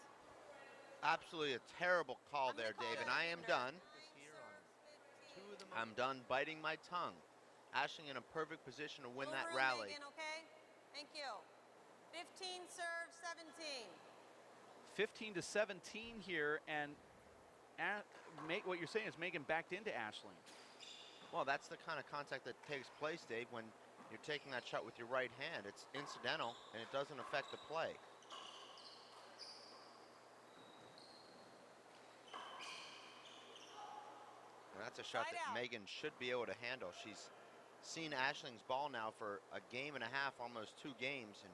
Absolutely a terrible call there, gonna call Dave, it and I am done. 9 serves 15. I'm done biting my tongue. Aisling in a perfect position to win Little that room, rally. Megan, okay? Thank you. 15 serves 17. 15 to 17 here, and what you're saying is Megan backed into Aisling. Well, that's the kind of contact that takes place, Dave, when you're taking that shot with your right hand. It's incidental, and it doesn't affect the play. And that's a shot Side that out. Megan should be able to handle. She's seen Aisling's ball now for a game and a half, almost 2 games, and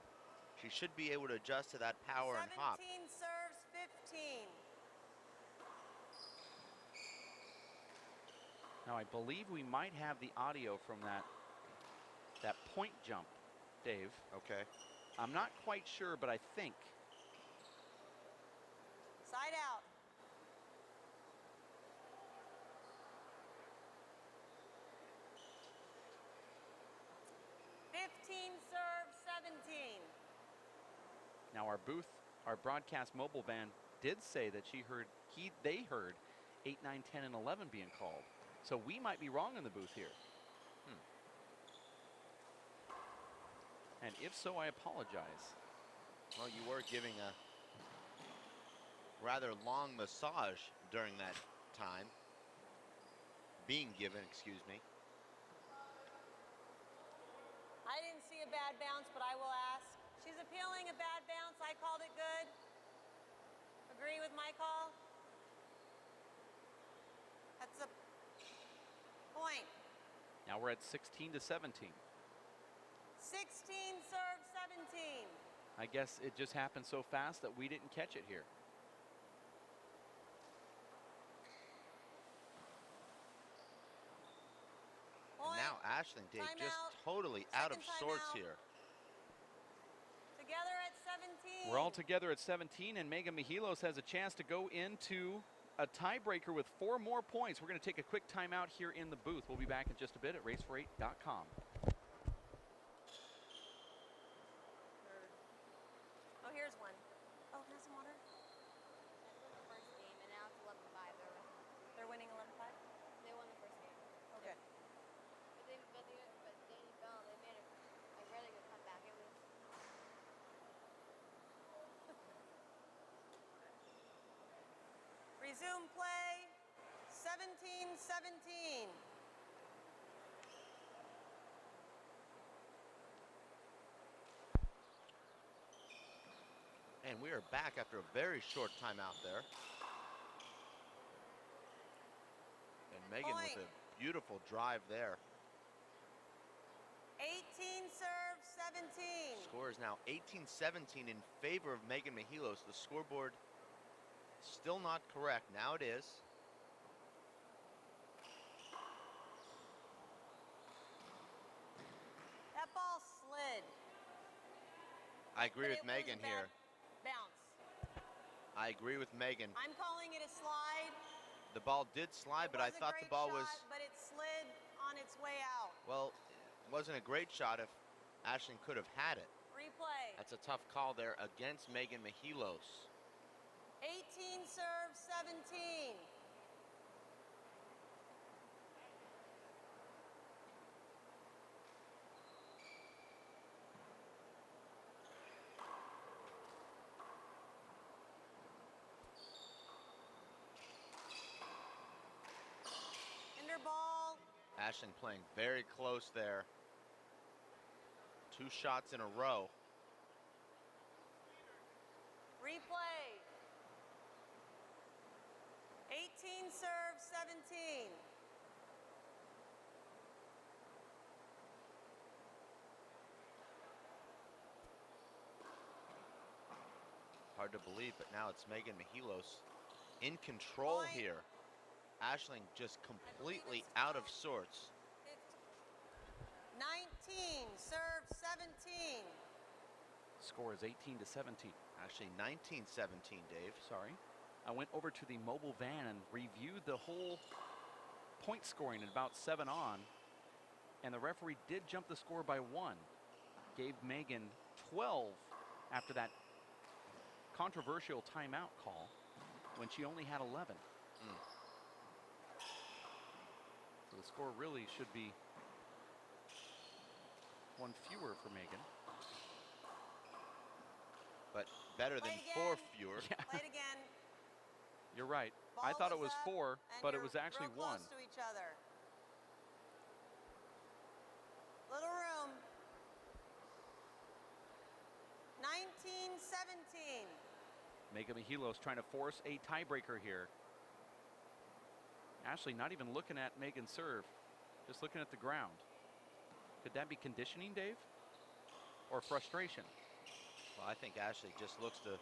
she should be able to adjust to that power and hop. 17 serves 15. Now I believe we might have the audio from that point jump, Dave. Okay. I'm not quite sure, but I think. Side out. Serve 17. Now our broadcast mobile van did say that they heard 8, 9, 10, and 11 being called. So we might be wrong in the booth here. And if so, I apologize. Well, you were giving a rather long massage during that time. Being given, excuse me. I didn't see a bad bounce, but I will ask. She's appealing a bad bounce. I called it good. Agree with my call? That's a point. Now we're at 16 to 17. 16 serve 17. I guess it just happened so fast that we didn't catch it here. And now Aisling, Dave, just Timeout. totally out of Second sorts timeout. here. Together at 17. We're all together at 17, and Megan Mehilos has a chance to go into a tiebreaker with 4 more points. We're going to take a quick timeout here in the booth. We'll be back in just a bit at racefor8.com. Oh, here's one. Oh, can I have some water? That was the first game, and now it's 11-5. They're winning 11-5? They won the first game. Oh, good. But Danny Bell, they made a really good comeback. It was Resume play. 17-17. And we are back after a very short timeout there. And Megan with a beautiful drive there. 18 serve 17. Score is now 18-17 in favor of Megan Mehilos. The scoreboard still not correct. Now it is. That ball slid. I agree but with it was a Megan bad here. Bounce. I agree with Megan. I'm calling it a slide. The ball did slide, but I It was a thought the great ball shot, was, but it slid on its way out. well, it wasn't a great shot if Aisling could have had it. Replay. That's a tough call there against Megan Mehilos. 18 serve 17. Ender ball. Aisling playing very close there. 2 shots in a row. Replay. 18 serve 17. Hard to believe, but now it's Megan Mehilos in control Point. here. Aisling just completely out of sorts. 19 serve 17. Score is 18 to 17. Actually 19-17, Dave. Sorry. I went over to the mobile van and reviewed the whole point scoring at about 7 on, and the referee did jump the score by 1. Gave Megan 12 after that controversial timeout call when she only had 11. So the score really should be one fewer for Megan. But better than Play it 4 again. fewer. Play it again. You're right. I Ball thought it is was up, 4, and but it you're was actually real 1. close to each other. Little room. 19-17. Megan Mehilos trying to force a tiebreaker here. Ashley not even looking at Megan's serve, just looking at the ground. Could that be conditioning, Dave? Or frustration? Well, I think Ashley just looks to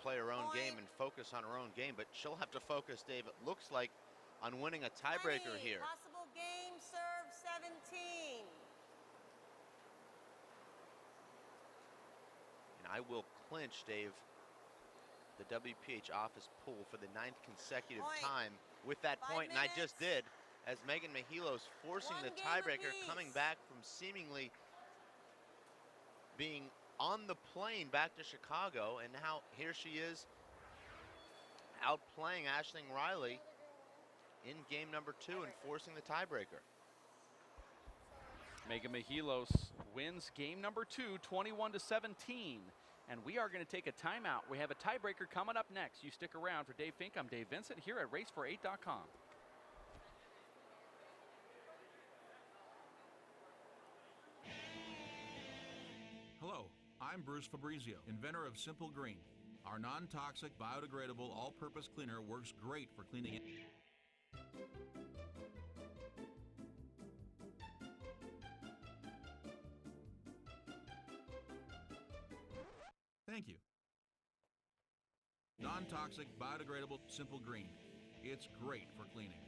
play her own game and focus on her own game, but she'll have to focus, Dave, it looks like, on winning a tiebreaker 20, here. Possible game serve 17. And I will clinch, Dave, the WPH office pool for the 9th consecutive Point. time with that 5 point, and I just did, minutes. as Megan Mehilos forcing 1 the game tiebreaker, apiece. coming back from seemingly being on the plane back to Chicago, and now here she is outplaying Aisling Reilly in game number 2 and forcing the tiebreaker. Megan Mehilos wins game number 2, 21-17. And we are going to take a timeout. We have a tiebreaker coming up next. You stick around. For Dave Fink, I'm Dave Vincent here at racefor8.com. Hello, I'm Bruce Fabrizio, inventor of Simple Green. Our non-toxic, biodegradable, all-purpose cleaner works great for cleaning. Thank you. Non-toxic, biodegradable, Simple Green. It's great for cleaning.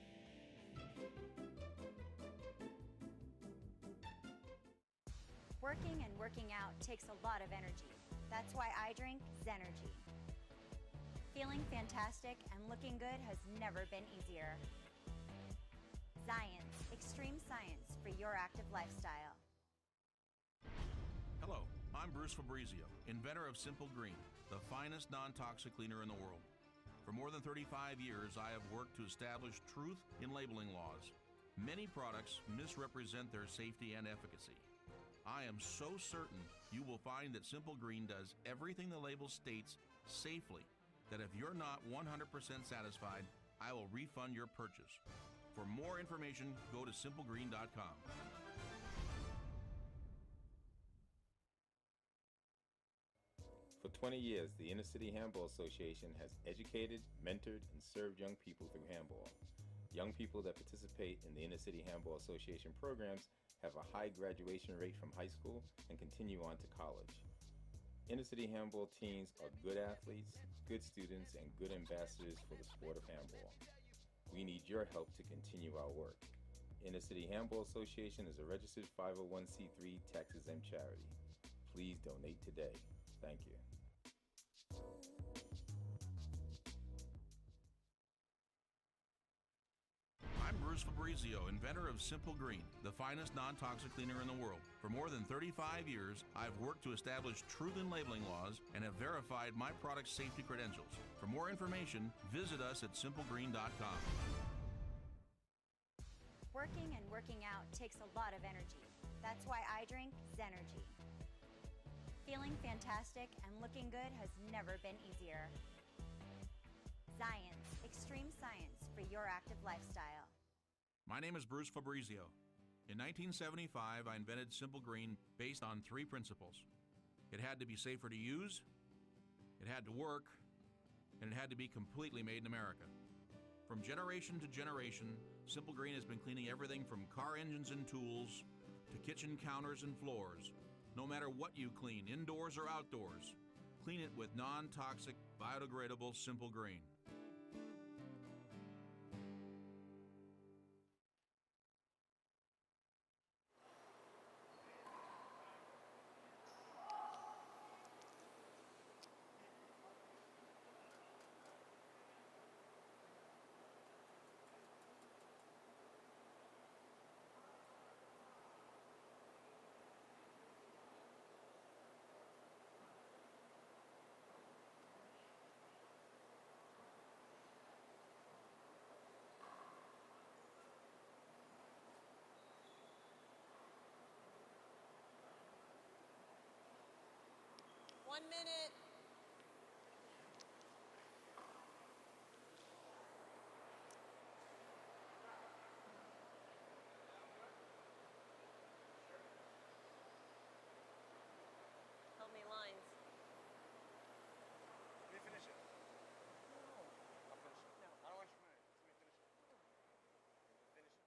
Working and working out takes a lot of energy. That's why I drink Zenergy. Feeling fantastic and looking good has never been easier. Science, extreme science for your active lifestyle. Hello, I'm Bruce Fabrizio, inventor of Simple Green, the finest non-toxic cleaner in the world. For more than 35 years, I have worked to establish truth in labeling laws. Many products misrepresent their safety and efficacy. I am so certain you will find that Simple Green does everything the label states safely, that if you're not 100% satisfied, I will refund your purchase. For more information, go to simplegreen.com. For 20 years, the Inner City Handball Association has educated, mentored, and served young people through handball. Young people that participate in the Inner City Handball Association programs have a high graduation rate from high school and continue on to college. Inner City Handball teams are good athletes, good students, and good ambassadors for the sport of handball. We need your help to continue our work. Inner City Handball Association is a registered 501c3 tax-exempt charity. Please donate today. Thank you. I'm Bruce Fabrizio, inventor of Simple Green, the finest non-toxic cleaner in the world. For more than 35 years, I've worked to establish truth in labeling laws and have verified my product's safety credentials. For more information, visit us at simplegreen.com. Working and working out takes a lot of energy. That's why I drink Zenergy. Feeling fantastic and looking good has never been easier. Science, extreme science for your active lifestyle. My name is Bruce Fabrizio. In 1975, I invented Simple Green based on 3 principles. It had to be safer to use, it had to work, and it had to be completely made in America. From generation to generation, Simple Green has been cleaning everything from car engines and tools to kitchen counters and floors. No matter what you clean, indoors or outdoors, clean it with non-toxic, biodegradable Simple Green. One minute. Help me lines. Let me finish it. No. I'll finish it. No. I don't want you to finish it. Let me finish it. Finish it.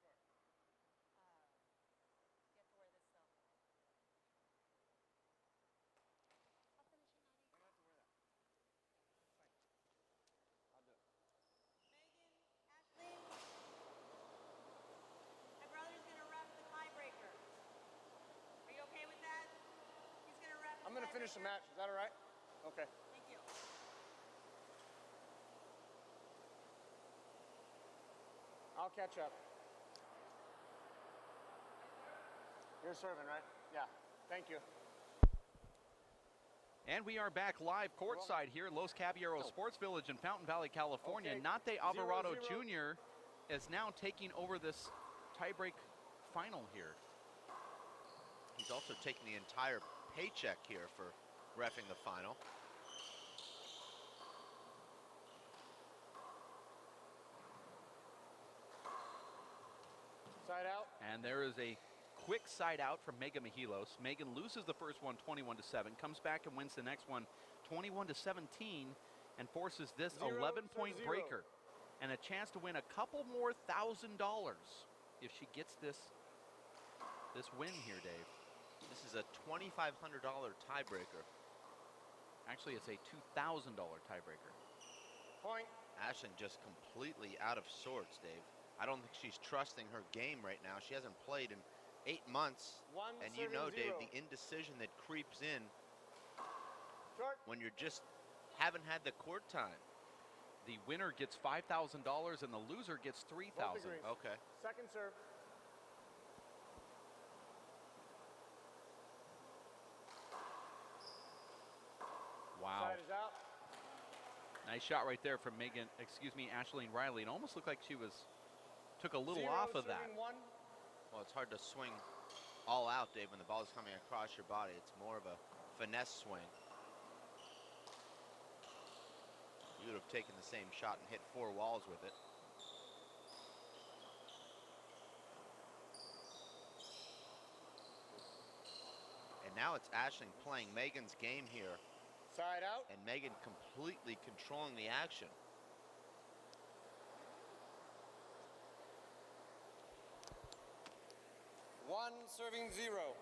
You have to wear this though. I'll finish it, Nani. You don't have to wear that. Fine. I'll do it. Megan, Ashley. My brother's gonna ref the tiebreaker. Are you okay with that? He's gonna ref. I'm going to finish the match. Is that all right? Okay. Thank you. I'll catch up. You're serving, right? Yeah. Thank you. And we are back live courtside here at Los Caballeros Sports Village in Fountain Valley, California. Okay. Nate Alvarado 0-0. Jr. is now taking over this tiebreak final here. He's also taking the entire paycheck here for reffing the final. Side out. And there is a quick side out from Megan Mehilos. Megan loses the first one 21-7, comes back and wins the next one 21-17, and forces this 11-point breaker and a chance to win a couple more $1,000 if she gets this win here, Dave. This is a $2,500 tiebreaker. Actually, it's a $2,000 tiebreaker. Point. Ashling just completely out of sorts, Dave. I don't think she's trusting her game right now. She hasn't played in 8 months. And you know, Dave, the indecision that creeps in Short. when you're just haven't had the court time. The winner gets $5,000 and the loser gets $3,000. agrees. Okay. Second serve. Wow. Side is out. Nice shot right there from Ashleen Reilly. It almost looked like she took a little off of that. Serving one. Well, it's hard to swing all out, Dave, when the ball is coming across your body. It's more of a finesse swing. You would have taken the same shot and hit 4 walls with it. And now it's Ashling playing Megan's game here, Side out. and Megan completely controlling the action. One serving 0.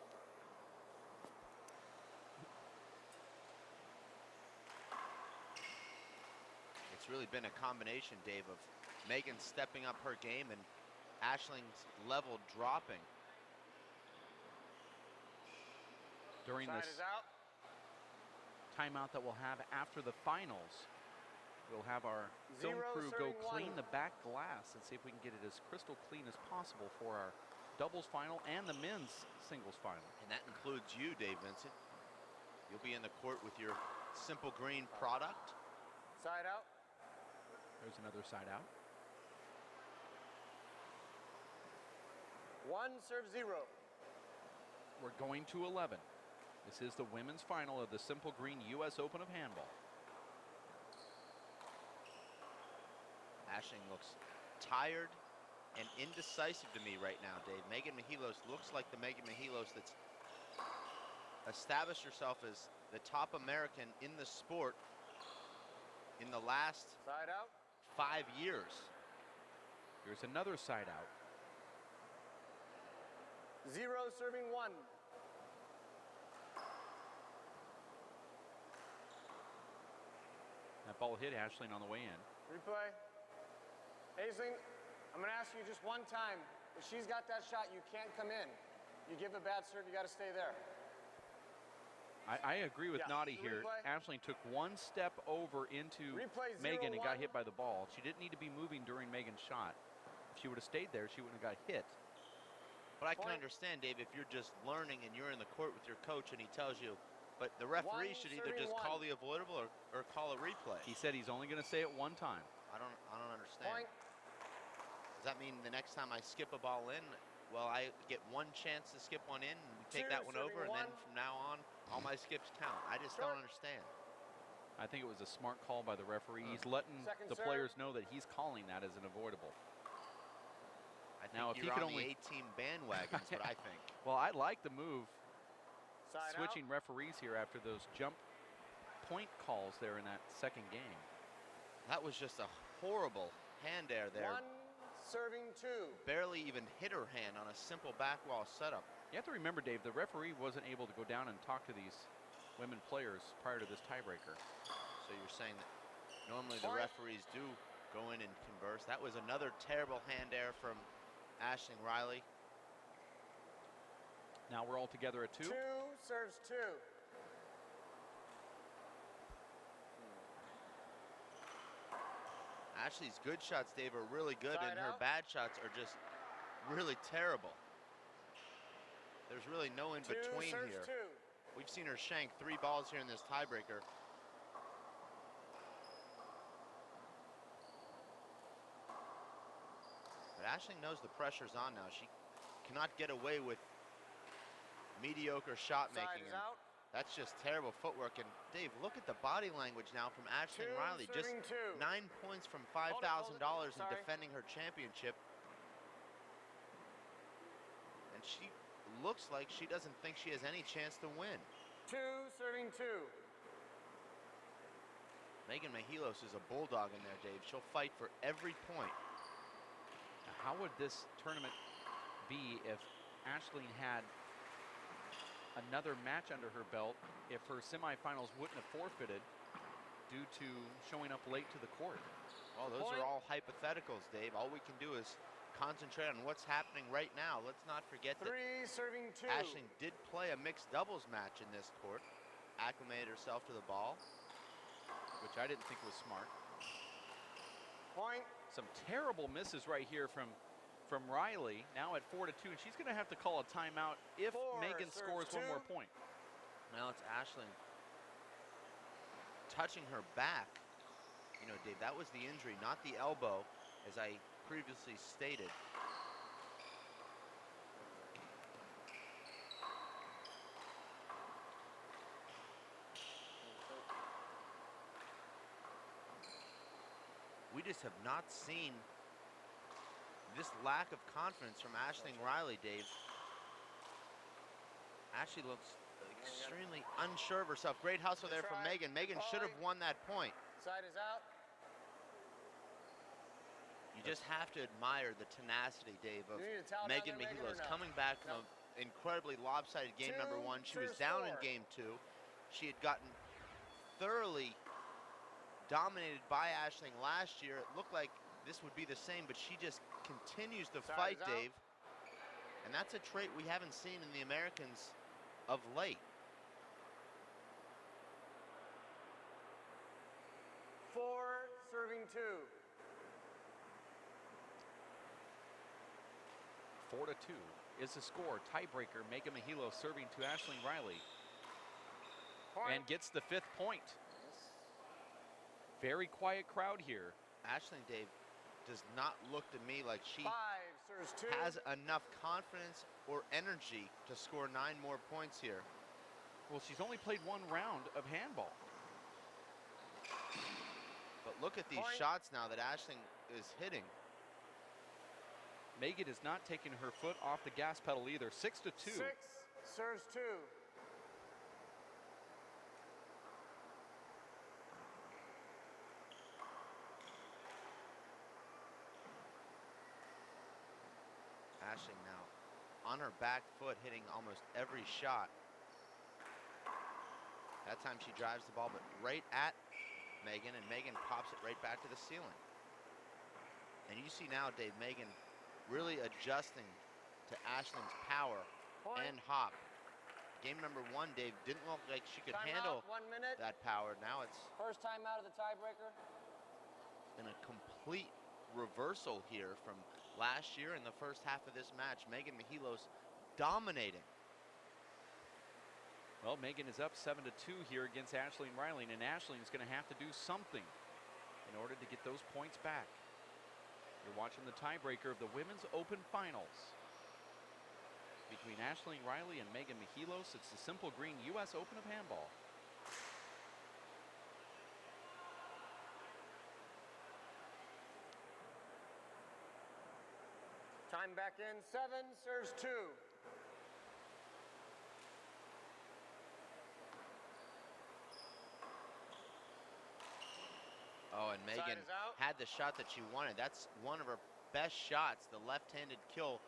It's really been a combination, Dave, of Megan stepping up her game and Ashling's level dropping. During Side this is out. timeout that we'll have after the finals, we'll have our film 0 crew go serving clean 1. the back glass and see if we can get it as crystal clean as possible for our doubles final and the men's singles final. And that includes you, Dave Vincent. You'll be in the court with your Simple Green product. Side out. There's another side out. 1 serve 0. We're going to 11. This is the women's final of the Simple Green U.S. Open of Handball. Ashling looks tired and indecisive to me right now, Dave. Megan Mehilos looks like the Megan Mehilos that's established herself as the top American in the sport in the last Side out. 5 years. Here's another side out. 0 serving 1. That ball hit Aisling on the way in. Replay. Aisling, I'm going to ask you just one time. If she's got that shot, you can't come in. You give a bad serve, you got to stay there. I agree with Yeah. Naughty here. Replay. Aisling took one step over into Replay Megan and got 0-1. hit by the ball. She didn't need to be moving during Megan's shot. If she would have stayed there, she wouldn't have got hit. But I can Point. understand, Dave, if you're just learning and you're in the court with your coach and he tells you, but the referee 1 should either serving just 1. call the avoidable or call a replay. He said he's only going to say it one time. I don't understand. Point. Does that mean the next time I skip a ball in, well, I get one chance to skip one in and we take 2 that one over, serving and then 1. from now on, all my skips count? I just Short. don't understand. I think it was a smart call by the referee. He's letting Second the serve. players know that he's calling that as an avoidable. I think Now, if he you're could on only- the A-team bandwagon is what I think. Well, I like the move, Side switching out. referees here after those jump point calls there in that second game. That was just a horrible hand air there. 1 serving 2. Barely even hit her hand on a simple back wall setup. You have to remember, Dave, the referee wasn't able to go down and talk to these women players prior to this tiebreaker. So you're saying that normally the Point. referees do go in and converse. That was another terrible hand air from Aisling Reilly. Now we're all together at 2. 2 serves 2. Ashley's good shots, Dave, are really good, Side and her out. bad shots are just really terrible. There's really no in 2 between serves here. 2. We've seen her shank 3 balls here in this tiebreaker. But Aisling knows the pressure's on now. She cannot get away with mediocre shot Side making. is and out. that's just terrible footwork. And Dave, look at the body language now from Aisling 2 Reilly. Just serving 2. 9 points from Hold it, $5,000 in sorry. defending her championship. And she looks like she doesn't think she has any chance to win. 2 serving 2. Megan Mehilos is a bulldog in there, Dave. She'll fight for every point. Now, how would this tournament be if Aisling had another match under her belt if her semifinals wouldn't have forfeited due to showing up late to the court? Well, those Point. are all hypotheticals, Dave. All we can do is concentrate on what's happening right now. Let's not forget 3 that serving 2. Aisling did play a mixed doubles match in this court, acclimated herself to the ball. Which I didn't think was smart. Point. Some terrible misses right here from Reilly. Now at 4-2, and she's going to have to call a timeout if 4 Megan serves scores one 2. more point. Now it's Aisling touching her back. You know, Dave, that was the injury, not the elbow, as I previously stated. We just have not seen this lack of confidence from Aisling Reilly, Dave. Ashley looks extremely unsure of herself. Great hustle there from Try. Megan. Megan should have won that point. Side is out. You just have to admire the tenacity, Dave, of You need to towel down Megan there, Megan, or Mehilos no? coming back from No. an incredibly lopsided game 2 number 1. She was serves down in 4. game 2. She had gotten thoroughly dominated by Aisling last year. It looked like this would be the same, but she just continues to Side fight, is out. Dave. And that's a trait we haven't seen in the Americans of late. 4 serving 2. 4-2 is the score. Tiebreaker. Megan Mehilos serving to Aisling Reilly Point. and gets the 5th point. Very quiet crowd here. Aisling, Dave, does not look to me like she 5 serves 2. has enough confidence or energy to score 9 more points here. Well, she's only played 1 round of handball. But look at these Point. shots now that Aisling is hitting. Megan is not taking her foot off the gas pedal either. 6-2. 6 serves 2. Ashling now on her back foot, hitting almost every shot. That time she drives the ball, but right at Megan, and Megan pops it right back to the ceiling. And you see now, Dave, Megan really adjusting to Ashling's power and hop. Game number 1, Dave, didn't look like she could handle 1 minute. that power. Now it's First time out of the tiebreaker. been a complete reversal here from last year in the first half of this match. Megan Mehilos dominating. Well, Megan is up 7-2 here against Ashling Reilly, and Ashling is going to have to do something in order to get those points back. You're watching the tiebreaker of the Women's Open Finals between Ashling Reilly and Megan Mehilos. It's the Simple Green U.S. Open of Handball. Time back in. 7 serves 2. Oh, and Megan Side is out. had the shot that she wanted. That's one of her best shots, the left-handed kill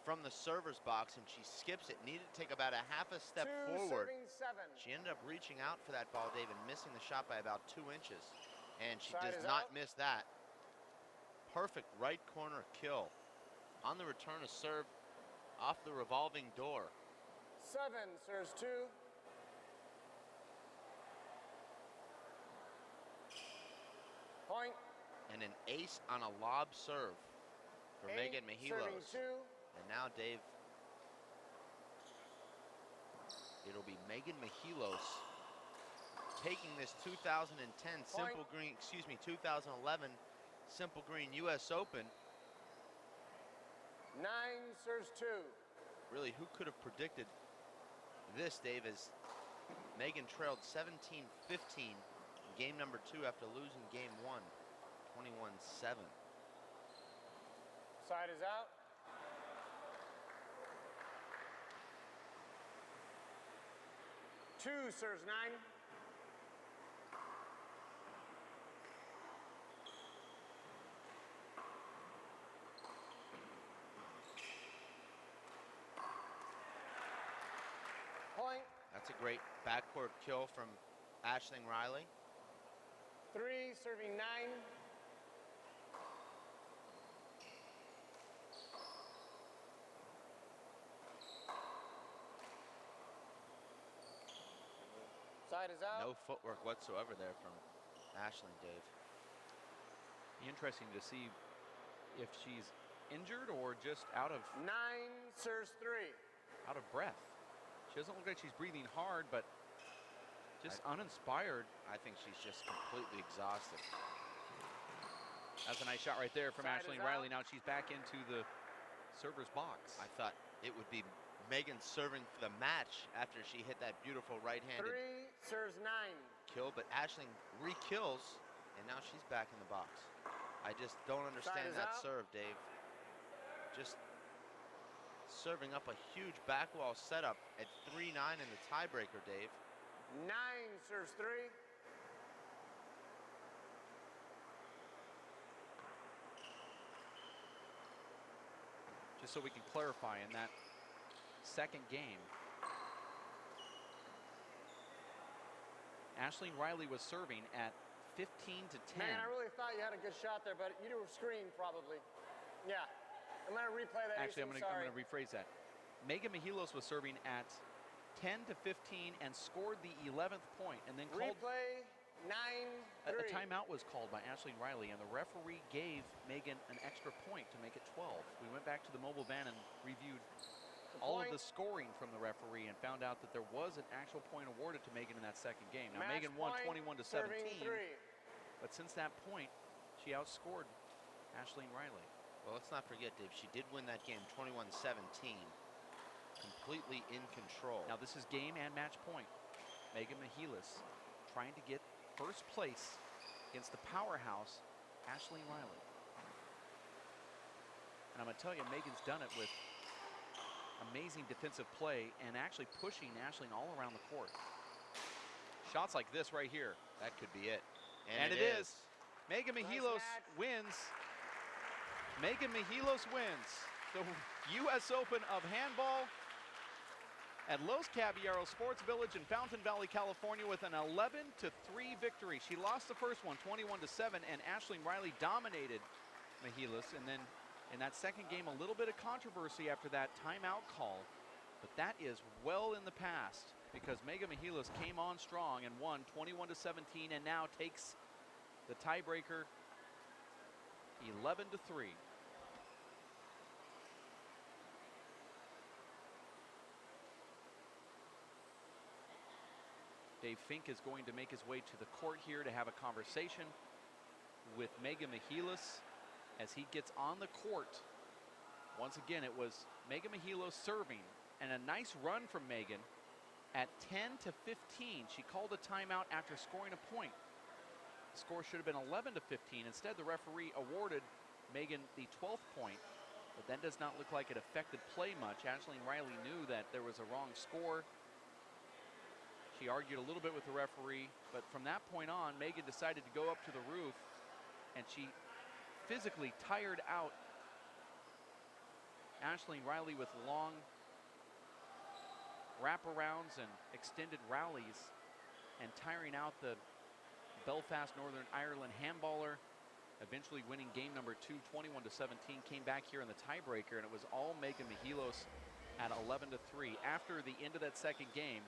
from the server's box, and she skips it. Needed to take about a half a step 2 forward. serving 7. She ended up reaching out for that ball, Dave, and missing the shot by about 2 inches. And she Side does is not out. miss that. Perfect right corner kill. On the return, a serve off the revolving door. 7 serves 2. Point. And an ace on a lob serve for 8 Megan serving Mehilos. 2. And now, Dave, it'll be Megan Mehilos taking this 2010 Simple Green, 2011 Simple Green U.S. Open. 9 serves 2. Really, who could have predicted this, Dave, as Megan trailed 17-15 in game number 2 after losing game 1, 21-7. Side is out. Two serves 9. Point. That's a great backcourt kill from Ashling Reilly. 3 serving 9. Side is out. No footwork whatsoever there from Ashling, Dave. Be interesting to see if she's injured or just out of 9 serves 3. breath. She doesn't look like she's breathing hard, but just uninspired. I think she's just completely exhausted. That's a nice shot right there from Side Ashling is out. Reilly. Now she's back into the server's box. I thought it would be Megan serving for the match after she hit that beautiful right-handed 3 serves 9. kill, but Ashling re-kills, and now she's back in the box. I just don't understand is that out. serve, Dave. Just serving up a huge back wall setup at 3-9 in the tiebreaker, Dave. 9 serves 3. Just so we can clarify, in that second game, Ashling Reilly was serving at 15-10. Man, I really thought you had a good shot there, but you were screened probably. Yeah. I'm going to replay that. Actually, I'm Ethan, going sorry. to rephrase that. Megan Mehilos was serving at 10-15 and scored the 11th point, and then called Replay 9-3. a timeout was called by Ashling Reilly, and the referee gave Megan an extra point to make it 12. We went back to the mobile van and reviewed all of the scoring from the referee and found out that there was an actual point awarded to Megan in that second game. Now, Match Megan won point, 21-17, serving 3. but since that point, she outscored Ashling Reilly. Well, let's not forget, Dave, she did win that game 21-17. Completely in control. Now, this is game and match point. Megan Mehilos trying to get first place against the powerhouse, Ashling Reilly. And I'm going to tell you, Megan's done it with amazing defensive play and actually pushing Aisling all around the court. Shots like this right here. That could be it. And it is. Megan Mehilos wins. Megan Mehilos wins the U.S. Open of Handball at Los Caballeros Sports Village in Fountain Valley, California with an 11-3 victory. She lost the first one 21-7, and Aisling Reilly dominated Mehilos. And then in that second game, a little bit of controversy after that timeout call. But that is well in the past because Megan Mehilos came on strong and won 21-17 and now takes the tiebreaker 11-3. Dave Fink is going to make his way to the court here to have a conversation with Megan Mehilos as he gets on the court. Once again, it was Megan Mehilos serving, and a nice run from Megan at 10-15. She called a timeout after scoring a point. The score should have been 11-15. Instead, the referee awarded Megan the 12th point, but that does not look like it affected play much. Aisling Reilly knew that there was a wrong score. She argued a little bit with the referee, but from that point on, Megan decided to go up to the roof, and she physically tired out Aisling Reilly with long wraparounds and extended rallies, and tiring out the Belfast, Northern Ireland handballer, eventually winning game number 2, 21-17, came back here in the tiebreaker, and it was all Megan Mehilos at 11-3. After the end of that second game,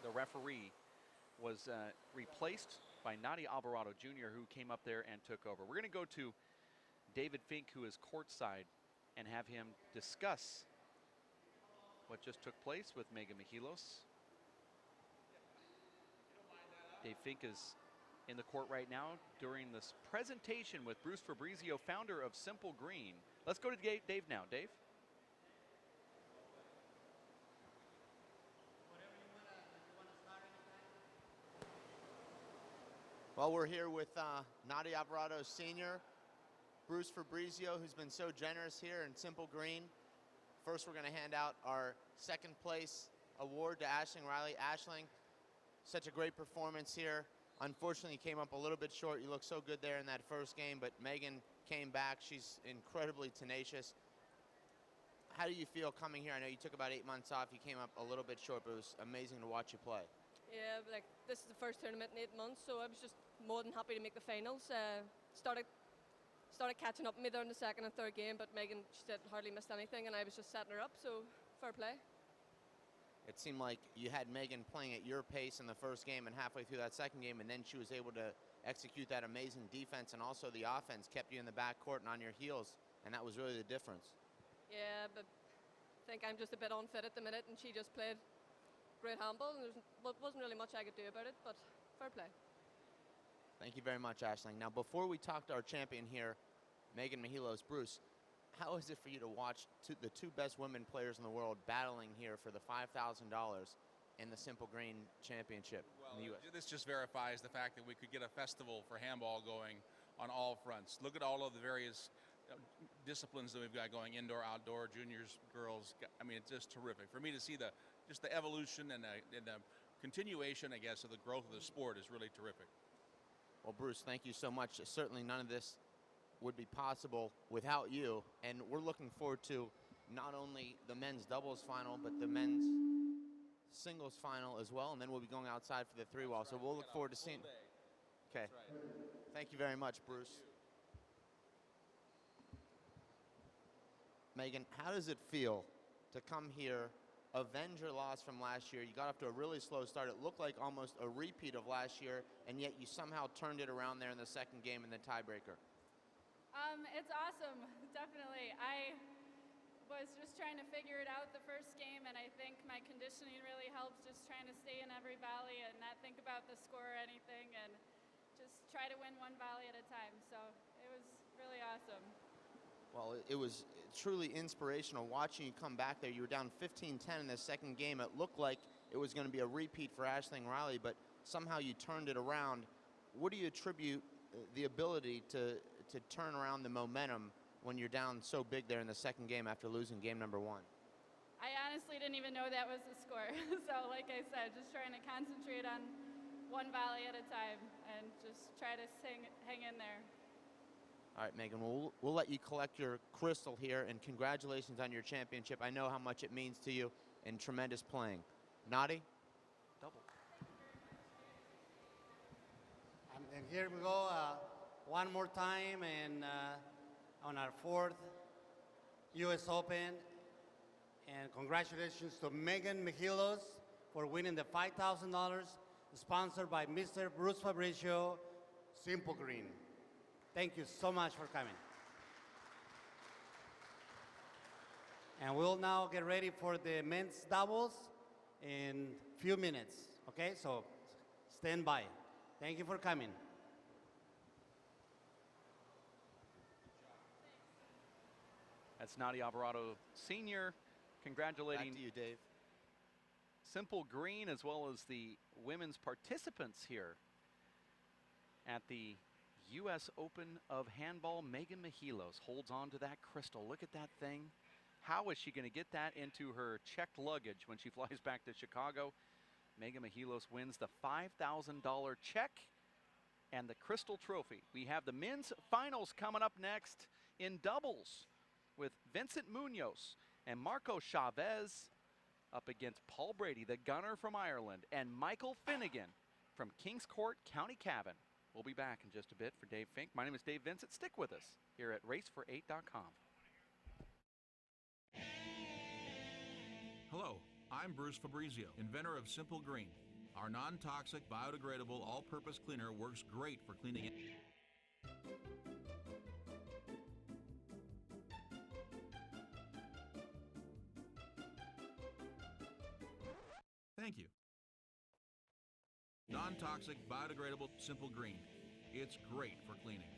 the referee was replaced by Nadia Alvarado Jr., who came up there and took over. We're going to go to David Fink, who is courtside, and have him discuss what just took place with Megan Mehilos. Dave Fink is in the court right now during this presentation with Bruce Fabrizio, founder of Simple Green. Let's go to Dave now. Dave? Well, we're here with Nadia Alvarado Sr., Bruce Fabrizio, who's been so generous here in Simple Green. First, we're going to hand out our second place award to Aisling Reilly. Aisling, such a great performance here. Unfortunately, came up a little bit short. You looked so good there in that first game, but Megan came back. She's incredibly tenacious. How do you feel coming here? I know you took about 8 months off. You came up a little bit short, but it was amazing to watch you play. Yeah, like this is the first tournament in 8 months, so I was just more than happy to make the finals. Started catching up with me there in the second and third game, but Megan, she said hardly missed anything, and I was just setting her up, so fair play. It seemed like you had Megan playing at your pace in the first game and halfway through that second game, and then she was able to execute that amazing defense, and also the offense kept you in the backcourt and on your heels, and that was really the difference. Yeah, but I think I'm just a bit unfit at the minute, and she just played great handball, and there wasn't really much I could do about it, but fair play. Thank you very much, Aisling. Now, before we talk to our champion here, Megan Mehilos, Bruce, how is it for you to watch the two best women players in the world battling here for the $5,000 in the Simple Green Championship in the U.S.? This just verifies the fact that we could get a festival for handball going on all fronts. Look at all of the various disciplines that we've got going, indoor, outdoor, juniors, girls. I mean, it's just terrific. For me to see the evolution and the continuation, I guess, of the growth of the sport is really terrific. Well, Bruce, thank you so much. Certainly none of this would be possible without you, and we're looking forward to not only the men's doubles final, but the men's singles final as well, and then we'll be going outside for the three-wall, so we'll look forward to seeing. Okay. Thank you very much, Bruce. Megan, how does it feel to come here, avenge your loss from last year? You got off to a really slow start. It looked like almost a repeat of last year, and yet you somehow turned it around there in the second game in the tiebreaker. It's awesome, definitely. I was just trying to figure it out the first game, and I think my conditioning really helps, just trying to stay in every volley and not think about the score or anything, and just try to win one volley at a time. So it was really awesome. Well, it was truly inspirational watching you come back there. You were down 15-10 in the second game. It looked like it was going to be a repeat for Aisling Reilly, but somehow you turned it around. What do you attribute the ability to turn around the momentum when you're down so big there in the second game after losing game number 1? I honestly didn't even know that was the score. So like I said, just trying to concentrate on one volley at a time and just try to hang in there. All right, Megan, we'll let you collect your crystal here, and congratulations on your championship. I know how much it means to you, and tremendous playing. Nadi? Double. And here we go, one more time, and on our 4th U.S. Open. And congratulations to Megan Mehilos for winning the $5,000, sponsored by Mr. Bruce Fabricio, Simple Green. Thank you so much for coming. And we'll now get ready for the men's doubles in a few minutes. Okay, so stand by. Thank you for coming. That's Nadi Alvarado Sr. Congratulating Back to you, Dave. Simple Green as well as the women's participants here at the U.S. Open of Handball. Megan Mehilos holds on to that crystal. Look at that thing. How is she going to get that into her checked luggage when she flies back to Chicago? Megan Mehilos wins the $5,000 check and the crystal trophy. We have the men's finals coming up next in doubles with Vincent Munoz and Marco Chavez up against Paul Brady, the gunner from Ireland, and Michael Finnegan from Kings Court, County Cavan. We'll be back in just a bit. For Dave Fink, my name is Dave Vincent. Stick with us here at racefor8.com. Hello, I'm Bruce Fabrizio, inventor of Simple Green. Our non-toxic, biodegradable, all-purpose cleaner works great for cleaning. Thank you. Non-toxic, biodegradable, Simple Green. It's great for cleaning.